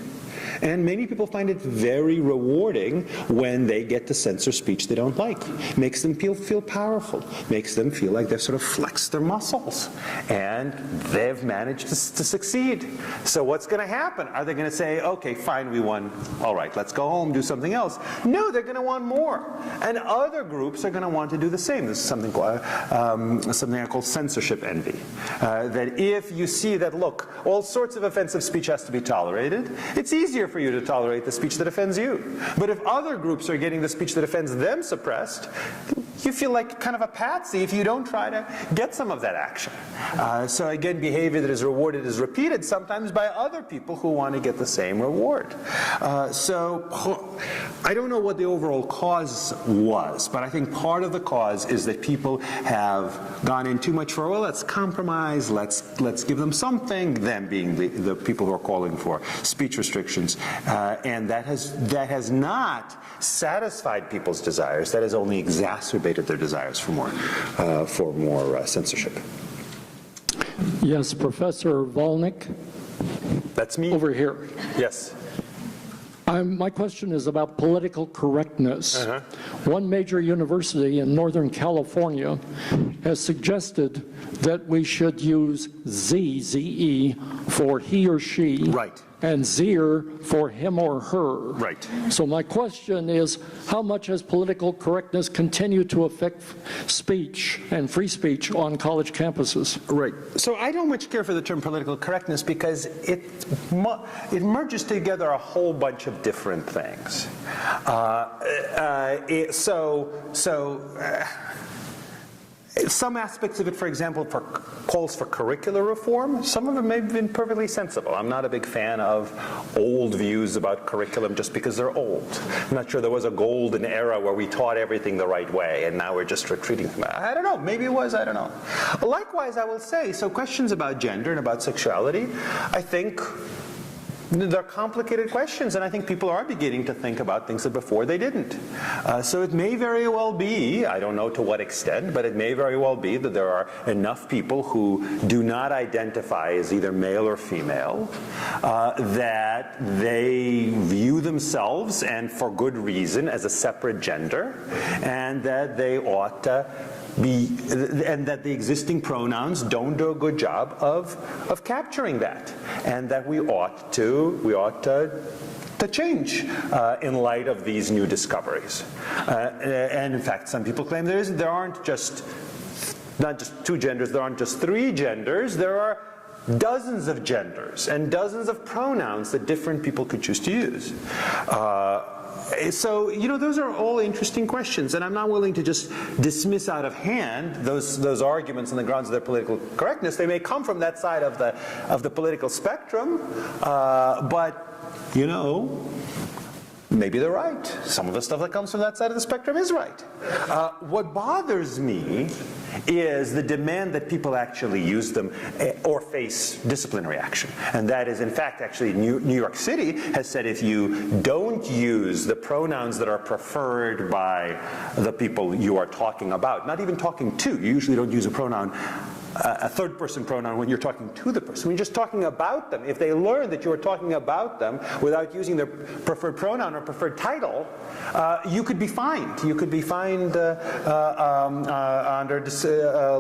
And many people find it very rewarding when they get to censor speech they don't like. Makes them feel powerful. Makes them feel like they've sort of flexed their muscles. And they've managed to succeed. So what's going to happen? Are they going to say, okay, fine, we won. All right, let's go home, do something else? No, they're going to want more. And other groups are going to want to do the same. This is something I call censorship envy. That if you see that, look, all sorts of offensive speech has to be tolerated, it's easier for you to tolerate the speech that offends you. But if other groups are getting the speech that offends them suppressed, you feel like kind of a patsy if you don't try to get some of that action. So again, behavior that is rewarded is repeated sometimes by other people who want to get the same reward. So I don't know what the overall cause was, but I think part of the cause is that people have gone in too much for, well, let's compromise, let's give them something, them being the people who are calling for speech restrictions, and that has not satisfied people's desires. That has only exacerbated their desires for more censorship. Yes, Professor Volokh. That's me. Over here. Yes. My question is about political correctness. One major university in Northern California has suggested that we should use Z-E, for he or she. Right. And Zier for him or her. Right. So my question is, how much has political correctness continued to affect speech and free speech on college campuses? Right. So I don't much care for the term political correctness because it merges together a whole bunch of different things. Some aspects of it, for example, for calls for curricular reform, some of them may have been perfectly sensible. I'm not a big fan of old views about curriculum just because they're old. I'm not sure there was a golden era where we taught everything the right way and now we're just retreating from it. I don't know. Maybe it was. I don't know. Likewise, I will say, so questions about gender and about sexuality, I think they're complicated questions, and I think people are beginning to think about things that before they didn't. So it may very well be, I don't know to what extent, but it may very well be that there are enough people who do not identify as either male or female, that they view themselves, and for good reason, as a separate gender, and that they ought to and that the existing pronouns don't do a good job of capturing that, and that we ought to change in light of these new discoveries. And in fact, some people claim there aren't not just two genders, there aren't just three genders, there are dozens of genders and dozens of pronouns that different people could choose to use. So, those are all interesting questions, and I'm not willing to just dismiss out of hand those arguments on the grounds of their political correctness. They may come from that side of the political spectrum, but, maybe they're right. Some of the stuff that comes from that side of the spectrum is right. What bothers me is the demand that people actually use them or face disciplinary action. And that is, in fact, actually New York City has said if you don't use the pronouns that are preferred by the people you are talking about, not even talking to, you usually don't use a pronoun, a third-person pronoun when you're talking to the person. When you're just talking about them, if they learn that you are talking about them without using their preferred pronoun or preferred title, you could be fined. You could be fined under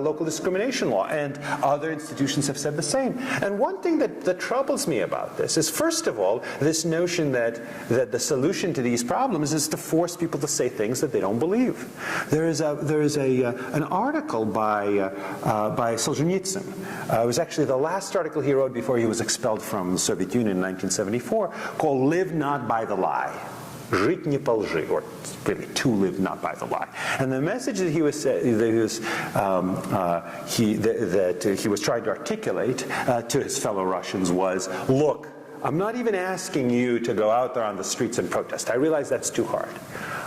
local discrimination law, and other institutions have said the same. And one thing that troubles me about this is, first of all, this notion that the solution to these problems is to force people to say things that they don't believe. There is an article by Solzhenitsyn. It was actually the last article he wrote before he was expelled from the Soviet Union in 1974, called "Live Not by the Lie." Жить не по лжи, or really, to live not by the lie. And the message that he was trying to articulate to his fellow Russians was, look, I'm not even asking you to go out there on the streets and protest. I realize that's too hard.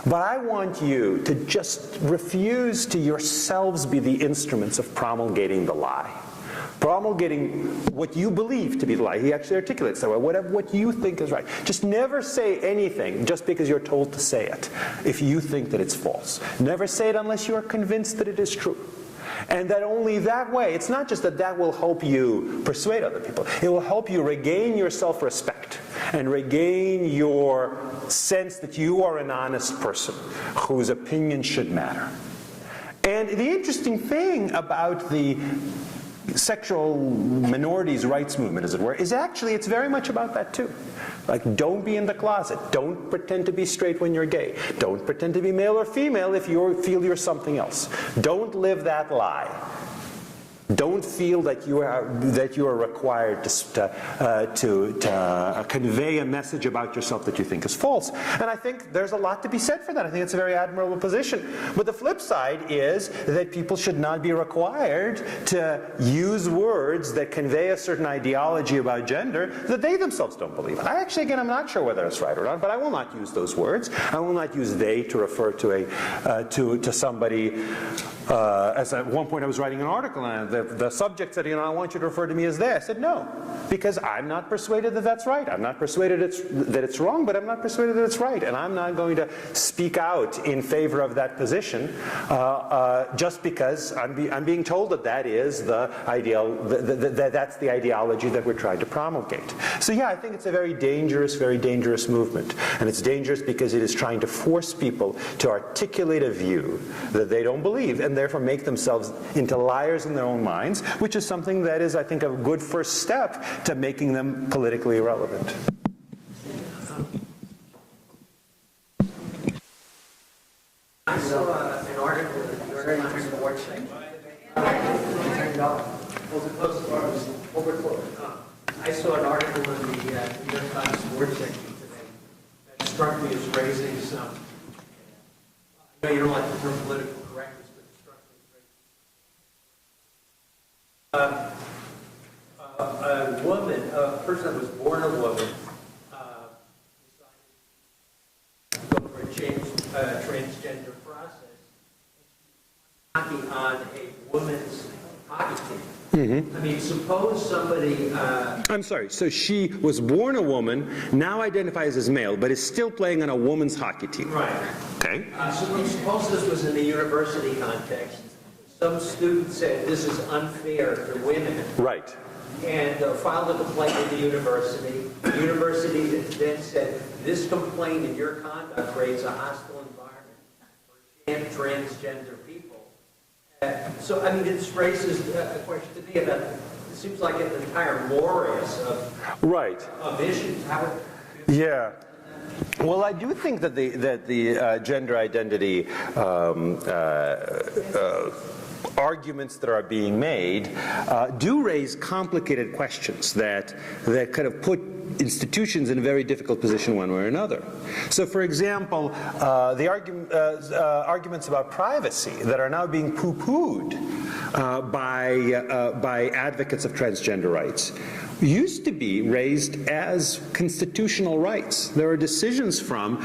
But I want you to just refuse to yourselves be the instruments of promulgating the lie. Promulgating what you believe to be the lie. He actually articulates that way, what you think is right. Just never say anything just because you're told to say it, if you think that it's false. Never say it unless you are convinced that it is true. And that only that way, it's not just that will help you persuade other people, it will help you regain your self-respect and regain your sense that you are an honest person whose opinion should matter. And the interesting thing about the sexual minorities' rights movement, as it were, is actually, it's very much about that too. Like, don't be in the closet. Don't pretend to be straight when you're gay. Don't pretend to be male or female if you feel you're something else. Don't live that lie. Don't feel that you are required to convey a message about yourself that you think is false. And I think there's a lot to be said for that. I think it's a very admirable position. But the flip side is that people should not be required to use words that convey a certain ideology about gender that they themselves don't believe in. Again, I'm not sure whether it's right or not, but I will not use those words. I will not use "they" to refer to somebody. As at one point I was writing an article, and the subject said, I want you to refer to me as "they." I said, no, because I'm not persuaded that that's right. I'm not persuaded that it's wrong, but I'm not persuaded that it's right. And I'm not going to speak out in favor of that position just because I'm being told that that is the ideal, that's the ideology that we're trying to promulgate. So yeah, I think it's a very dangerous movement. And it's dangerous because it is trying to force people to articulate a view that they don't believe, and therefore make themselves into liars in their own minds, which is something that is, I think, a good first step to making them politically irrelevant. I saw an article in the New York Times Sports section. I saw an article in the New York Times Sports section today that struck me as raising some. I know you don't like the term political correctness, but it struck me as raising. A woman, a person that was born a woman, decided to go for a transgender process. Hockey on a women's hockey team. Mm-hmm. I mean, suppose somebody... I'm sorry, so she was born a woman, now identifies as male, but is still playing on a woman's hockey team. Right. Okay. Suppose this was in the university context. Some student said this is unfair to women. Right. And filed a complaint with the university. The university then said, this complaint and your conduct creates a hostile environment for transgender people. So, I mean, it raises a question to me about, it seems like an entire morass of issues. Yeah. Well, I do think that the gender identity arguments that are being made do raise complicated questions that kind of put institutions in a very difficult position one way or another. So, for example, the arguments about privacy that are now being poo-pooed by advocates of transgender rights. used to be raised as constitutional rights. There are decisions from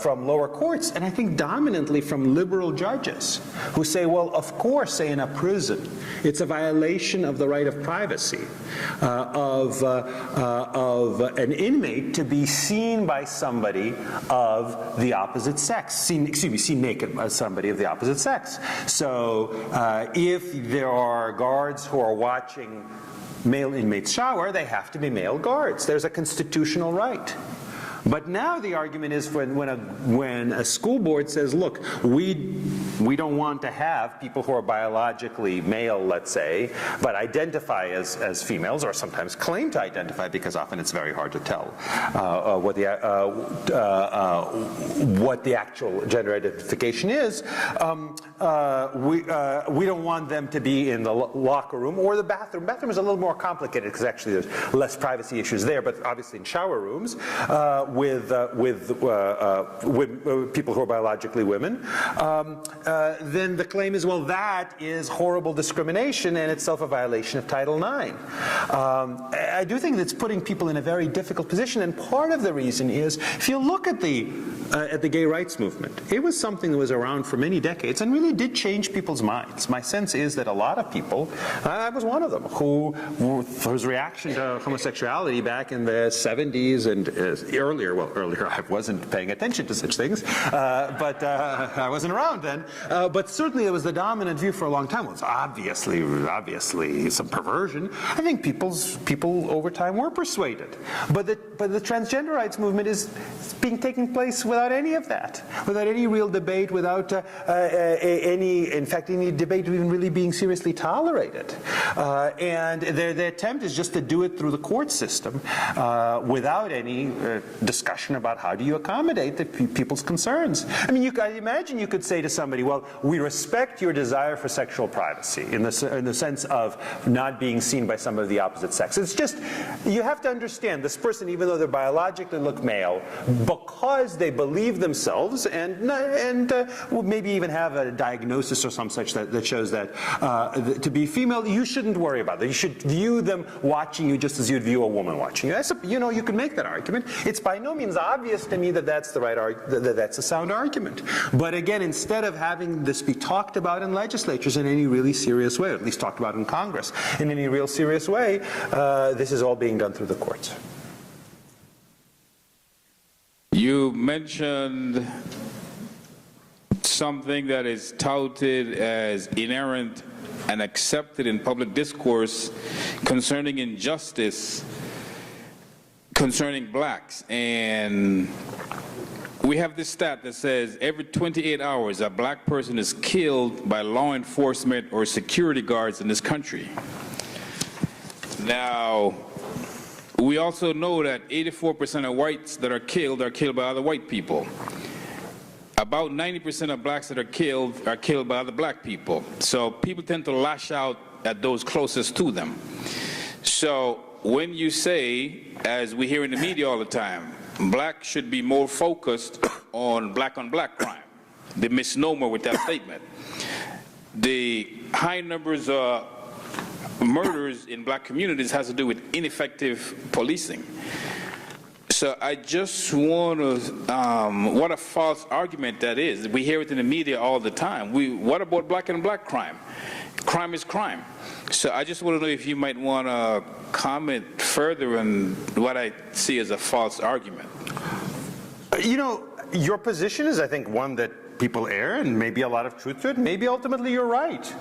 lower courts, and I think dominantly from liberal judges, who say, well, of course, say in a prison, it's a violation of the right of privacy of an inmate to be seen by somebody of the opposite sex, seen naked by somebody of the opposite sex. So if there are guards who are watching male inmates shower, they have to be male guards. There's a constitutional right. But now the argument is when a school board says, look, we don't want to have people who are biologically male, let's say, but identify as females, or sometimes claim to identify, because often it's very hard to tell what the actual gender identification is. We don't want them to be in the locker room or the bathroom. Bathroom is a little more complicated because actually there's less privacy issues there, but obviously in shower rooms with people who are biologically women, then the claim is, well, that is horrible discrimination and itself a violation of Title IX. I do think that's putting people in a very difficult position, and part of the reason is, if you look at the gay rights movement, it was something that was around for many decades and really did change people's minds. My sense is that a lot of people, I was one of them, whose reaction to homosexuality back in the 70s and earlier I wasn't paying attention to such things, but I wasn't around then, but certainly it was the dominant view for a long time. Well, it's obviously some perversion. I think people over time were persuaded. But the transgender rights movement is taking place without any of that, without any real debate, without any debate even really being seriously tolerated. And the attempt is just to do it through the court system without any discussion about how do you accommodate the people's concerns. I mean, I imagine you could say to somebody, well, we respect your desire for sexual privacy in the sense of not being seen by somebody of the opposite sex. It's just, you have to understand, this person, even though they biologically look male, because they believe themselves and maybe even have a diagnosis or some such that shows that to be female, you shouldn't worry about that. You should view them watching you just as you'd view a woman watching you. You can make that argument. It's by no means obvious to me that that's the right that's a sound argument. But again, instead of having this be talked about in legislatures in any really serious way, or at least talked about in Congress in any real serious way, this is all being done through the courts. You mentioned something that is touted as inherent and accepted in public discourse concerning injustice concerning blacks. And we have this stat that says every 28 hours a black person is killed by law enforcement or security guards in this country. Now, we also know that 84% of whites that are killed by other white people. About 90% of blacks that are killed by other black people. So people tend to lash out at those closest to them. So when you say, as we hear in the media all the time, black should be more focused on black crime, the misnomer with that statement. The high numbers of murders in black communities has to do with ineffective policing. So I just want to, what a false argument that is. We hear it in the media all the time. What about black and black crime? Crime is crime. So I just want to know if you might want to comment further on what I see as a false argument. Your position is, I think, one that people err, and maybe a lot of truth to it. Maybe ultimately you're right.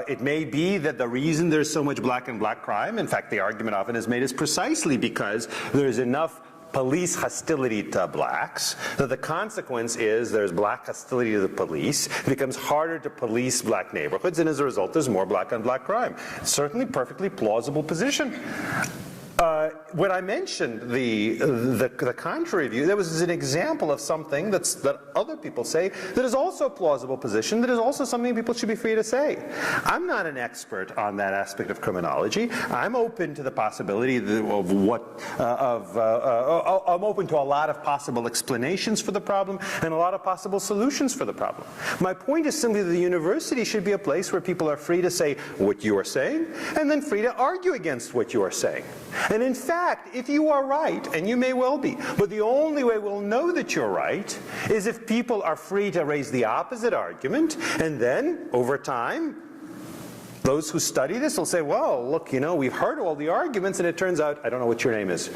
It may be that the reason there's so much black and black crime, in fact, the argument often is made, is precisely because there's enough police hostility to blacks, that the consequence is there's black hostility to the police, it becomes harder to police black neighborhoods, and as a result there's more black on black crime. Certainly perfectly plausible position. When I mentioned the contrary view, that was an example of something that other people say that is also a plausible position, that is also something people should be free to say. I'm not an expert on that aspect of criminology. I'm open to the possibility of I'm open to a lot of possible explanations for the problem and a lot of possible solutions for the problem. My point is simply that the university should be a place where people are free to say what you are saying and then free to argue against what you are saying. And in fact, if you are right, and you may well be, but the only way we'll know that you're right is if people are free to raise the opposite argument, and then, over time, those who study this will say, well, look, you know, we've heard all the arguments, and it turns out, I don't know what your name is.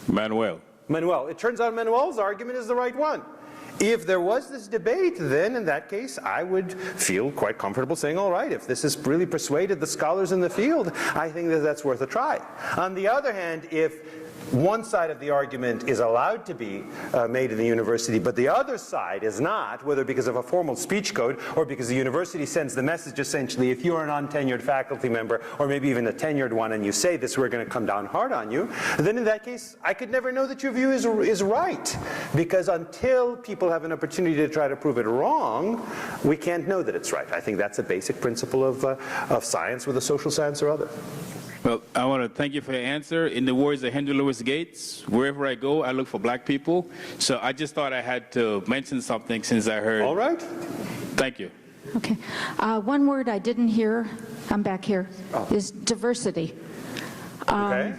Manuel. Manuel. It turns out Manuel's argument is the right one. If there was this debate, then in that case, I would feel quite comfortable saying, all right, if this has really persuaded the scholars in the field, I think that that's worth a try. On the other hand, if one side of the argument is allowed to be made in the university, but the other side is not, whether because of a formal speech code or because the university sends the message essentially, if you're an untenured faculty member or maybe even a tenured one and you say this, we're going to come down hard on you, then in that case, I could never know that your view is right. Because until people have an opportunity to try to prove it wrong, we can't know that it's right. I think that's a basic principle of science, whether social science or other. Well, I want to thank you for your answer. In the words of Henry Louis Gates, wherever I go, I look for black people. So I just thought I had to mention something since I heard. All right. Thank you. Okay. One word I didn't hear, I'm back here, is diversity. Okay.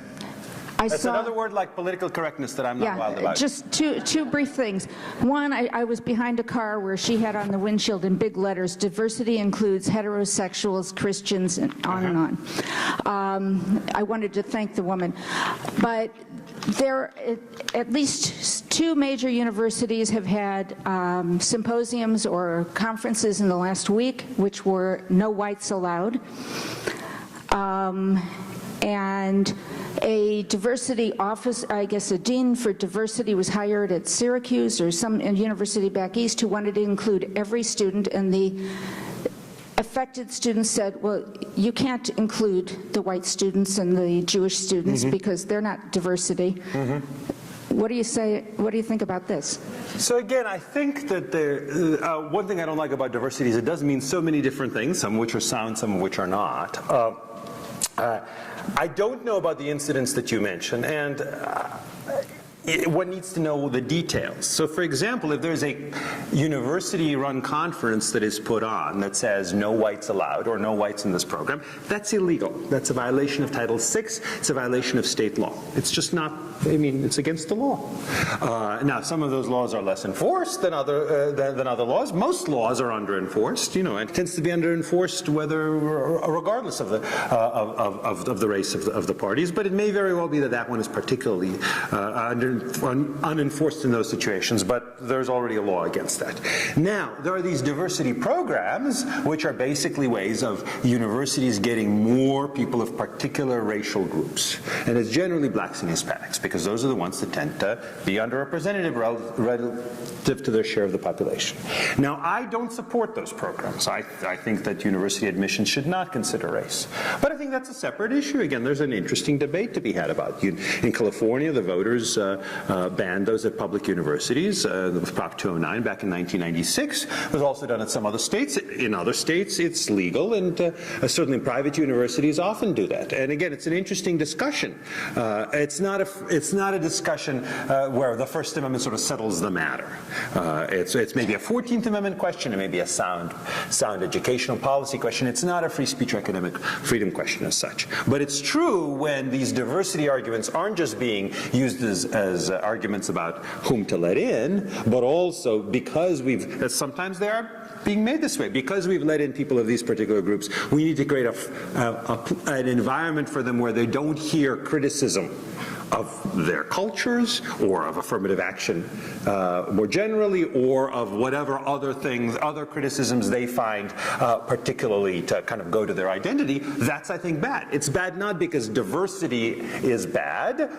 That's another word like political correctness that I'm not wild about. Just two brief things. One, I was behind a car where she had on the windshield in big letters, diversity includes heterosexuals, Christians, and on and on. I wanted to thank the woman. But there, at least two major universities have had symposiums or conferences in the last week, which were no whites allowed. And a diversity office, I guess a dean for diversity was hired at Syracuse or some university back east who wanted to include every student, and the affected students said, well, you can't include the white students and the Jewish students because they're not diversity. What do you say? What do you think about this? So again, I think that one thing I don't like about diversity is it does mean so many different things, some of which are sound, some of which are not. I don't know about the incidents that you mentioned, and one needs to know the details. So for example, if there's a university-run conference that is put on that says no whites allowed or no whites in this program, that's illegal. That's a violation of Title VI. It's a violation of state law. It's just not, I mean, it's against the law. Now, some of those laws are less enforced than other laws. Most laws are under-enforced. You know, it tends to be under-enforced regardless of the race of the parties. But it may very well be that that one is particularly unenforced in those situations. But there's already a law against that. Now, there are these diversity programs, which are basically ways of universities getting more people of particular racial groups, and it's generally blacks and Hispanics, because those are the ones that tend to be underrepresented relative to their share of the population. Now, I don't support those programs. I think that university admission should not consider race. But I think that's a separate issue. Again, there's an interesting debate to be had about. In California, the voters banned those at public universities. Prop 209 back in 1996 was also done at some other states. In other states, it's legal, and certainly private universities often do that. And again, it's an interesting discussion. It's not a discussion where the First Amendment sort of settles the matter. It's maybe a 14th Amendment question, it may be a sound educational policy question. It's not a free speech or academic freedom question as such. But it's true when these diversity arguments aren't just being used as arguments about whom to let in, but also because sometimes they are being made this way. Because we've let in people of these particular groups, we need to create an environment for them where they don't hear criticism of their cultures or of affirmative action more generally, or of whatever other criticisms they find particularly to kind of go to their identity. That's, I think, bad. It's bad not because diversity is bad.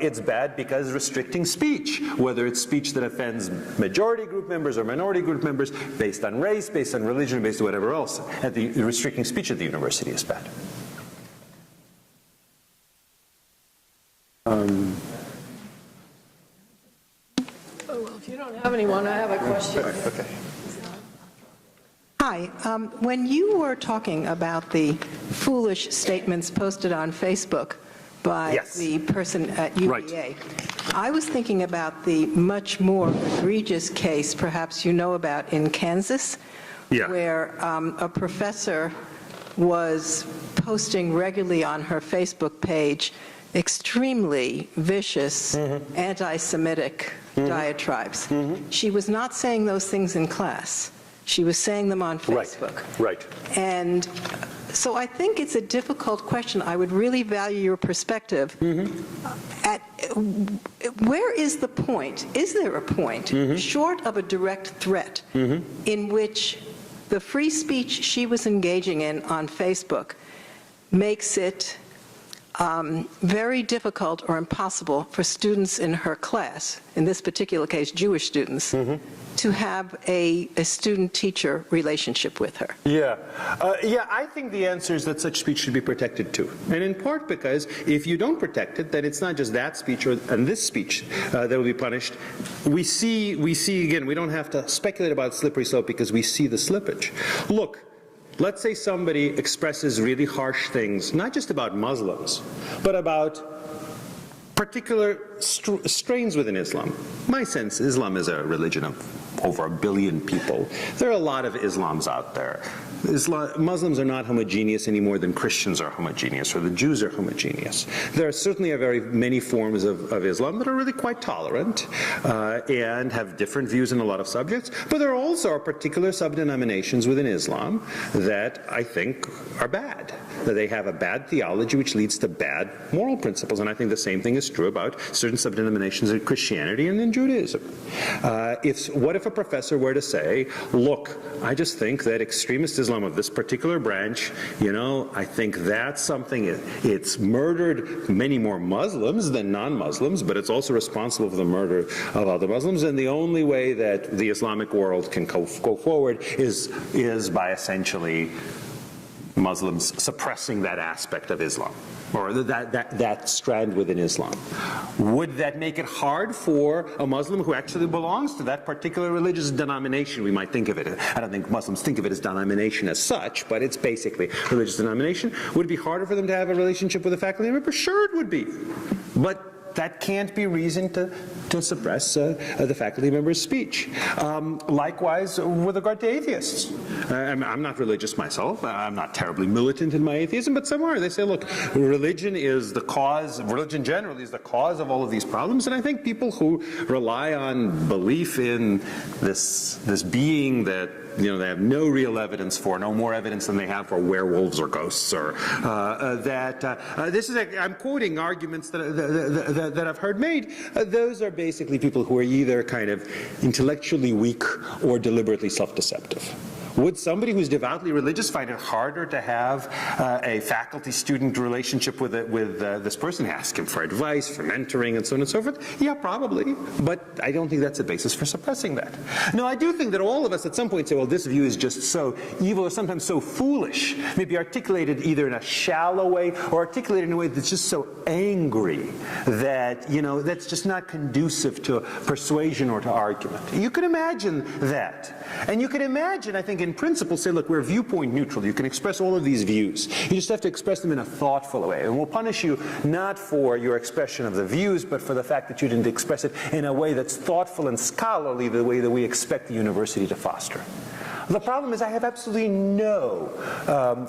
It's bad because restricting speech, whether it's speech that offends majority group members or minority group members based on race, based on religion, based on whatever else, restricting speech at the university is bad. Oh, well, if you don't have anyone, I have a question. Okay. Hi. When you were talking about the foolish statements posted on Facebook by the person at UVA, I was thinking about the much more egregious case, perhaps you know about, in Kansas, where a professor was posting regularly on her Facebook page extremely vicious anti-Semitic diatribes. She was not saying those things in class. She was saying them on Facebook. Right. And so I think it's a difficult question. I would really value your perspective. At where is the point? Is there a point, short of a direct threat, in which the free speech she was engaging in on Facebook makes it very difficult or impossible for students in her class, in this particular case Jewish students, to have a student-teacher relationship with her? Yeah, I think the answer is that such speech should be protected too. And in part because if you don't protect it, then it's not just that speech and this speech that will be punished. We see again, we don't have to speculate about slippery slope because we see the slippage. Look, let's say somebody expresses really harsh things, not just about Muslims, but about particular strains within Islam. My sense, Islam is a religion of over 1 billion people. There are a lot of Islams out there. Muslims are not homogeneous any more than Christians are homogeneous or the Jews are homogeneous. There are certainly very many forms of Islam that are really quite tolerant and have different views on a lot of subjects, but there also are particular sub-denominations within Islam that I think are bad, that they have a bad theology which leads to bad moral principles, and I think the same thing is true about certain sub-denominations in Christianity and in Judaism. What if a professor were to say, look, I just think that extremist Islam of this particular branch, I think that's something, it's murdered many more Muslims than non-Muslims, but it's also responsible for the murder of other Muslims, and the only way that the Islamic world can go forward is by essentially Muslims suppressing that aspect of Islam, or that strand within Islam. Would that make it hard for a Muslim who actually belongs to that particular religious denomination? We might think of it, I don't think Muslims think of it as denomination as such, but it's basically religious denomination. Would it be harder for them to have a relationship with a faculty member? Sure it would be. But that can't be reason to suppress the faculty member's speech. Likewise, with regard to atheists. I'm not religious myself. I'm not terribly militant in my atheism, but some are. They say, look, religion generally is the cause of all of these problems, and I think people who rely on belief in this being that they have no real evidence for, no more evidence than they have for werewolves or ghosts, or I'm quoting arguments that I've heard made. Those are basically people who are either kind of intellectually weak or deliberately self-deceptive. Would somebody who's devoutly religious find it harder to have a faculty-student relationship with this person? Ask him for advice, for mentoring, and so on and so forth? Yeah, probably. But I don't think that's a basis for suppressing that. No, I do think that all of us at some point say, well, this view is just so evil or sometimes so foolish, maybe articulated either in a shallow way or articulated in a way that's just so angry that, that's just not conducive to persuasion or to argument. You could imagine that. And you could imagine, I think, in principle, say, look, we're viewpoint neutral. You can express all of these views. You just have to express them in a thoughtful way. And we'll punish you not for your expression of the views, but for the fact that you didn't express it in a way that's thoughtful and scholarly, the way that we expect the university to foster. The problem is I have absolutely no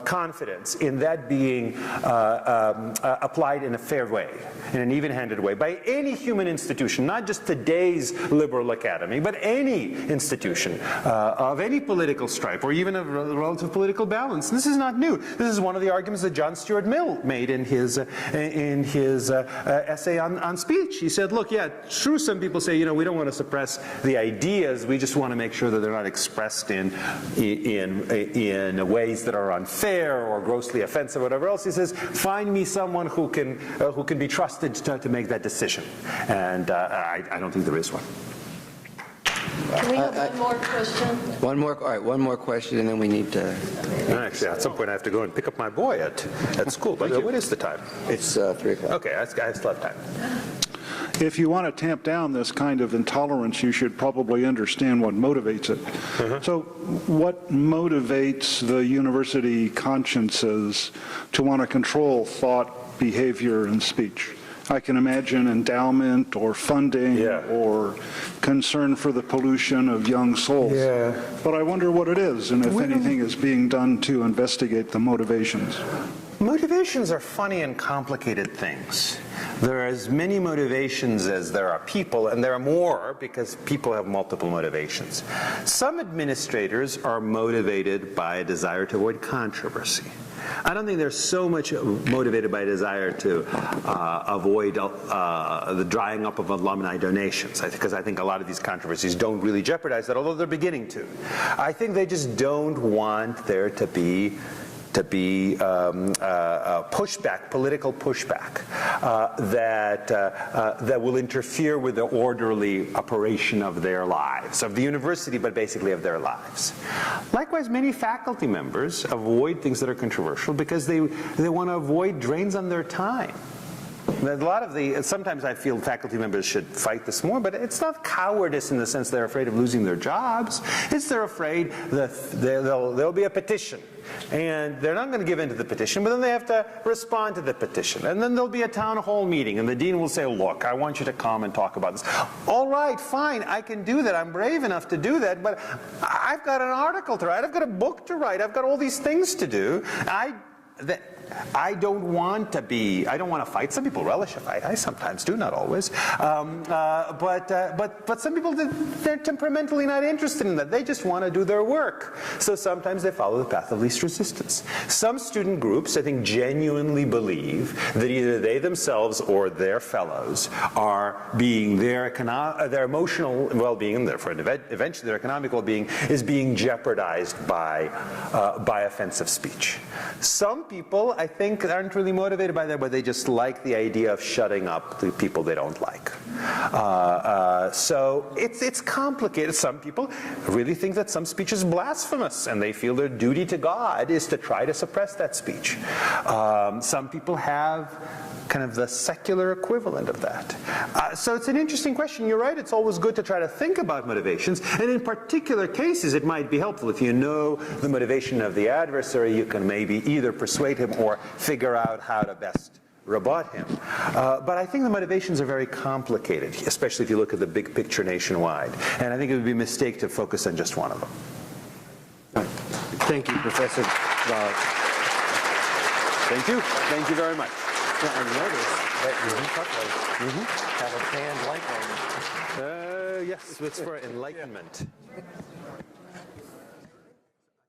confidence in that being applied in a fair way, in an even-handed way, by any human institution, not just today's liberal academy, but any institution of any political stripe or even of relative political balance. And this is not new. This is one of the arguments that John Stuart Mill made in his essay on speech. He said, look, yeah, true, some people say, we don't want to suppress the ideas, we just want to make sure that they're not expressed in ways that are unfair or grossly offensive or whatever else. He says, find me someone who can be trusted to make that decision. And I don't think there is one. Can we have one more question? All right, one more question, and then we need to... Actually, at some point I have to go and pick up my boy at school. But what is the time? It's 3 o'clock. Okay, I still have time. If you want to tamp down this kind of intolerance, you should probably understand what motivates it. So what motivates the university consciences to want to control thought, behavior, and speech? I can imagine endowment or funding or concern for the pollution of young souls. But I wonder what it is, and if anything is being done to investigate the motivations. Motivations are funny and complicated things. There are as many motivations as there are people, and there are more because people have multiple motivations. Some administrators are motivated by a desire to avoid controversy. I don't think they're so much motivated by a desire to avoid the drying up of alumni donations, because I think a lot of these controversies don't really jeopardize that, although they're beginning to. I think they just don't want there to be pushback, political pushback that will interfere with the orderly operation of their lives, of the university, but basically of their lives. Likewise, many faculty members avoid things that are controversial because they want to avoid drains on their time. Sometimes I feel faculty members should fight this more, but it's not cowardice in the sense they're afraid of losing their jobs. It's they're afraid that there'll be a petition, and they're not going to give in to the petition, but then they have to respond to the petition. And then there'll be a town hall meeting, and the dean will say, look, I want you to come and talk about this. All right, fine, I can do that. I'm brave enough to do that, but I've got an article to write. I've got a book to write. I've got all these things to do. I don't want to fight. Some people relish a fight. I sometimes do, not always. But some people, they're temperamentally not interested in that. They just want to do their work. So sometimes they follow the path of least resistance. Some student groups, I think, genuinely believe that either they themselves or their fellows are being their emotional well-being, and therefore eventually their economic well-being is being jeopardized by offensive speech. Some people, I think, aren't really motivated by that, but they just like the idea of shutting up the people they don't like. So it's complicated. Some people really think that some speech is blasphemous, and they feel their duty to God is to try to suppress that speech. Some people have kind of the secular equivalent of that. So it's an interesting question. You're right, it's always good to try to think about motivations, and in particular cases it might be helpful. If you know the motivation of the adversary, you can maybe either persuade him or figure out how to best rebut him. But I think the motivations are very complicated, especially if you look at the big picture nationwide, and I think it would be a mistake to focus on just one of them. Thank you, Professor Volokh. Thank you. Thank you very much. I noticed that your have a band light on. Yes, it's for enlightenment.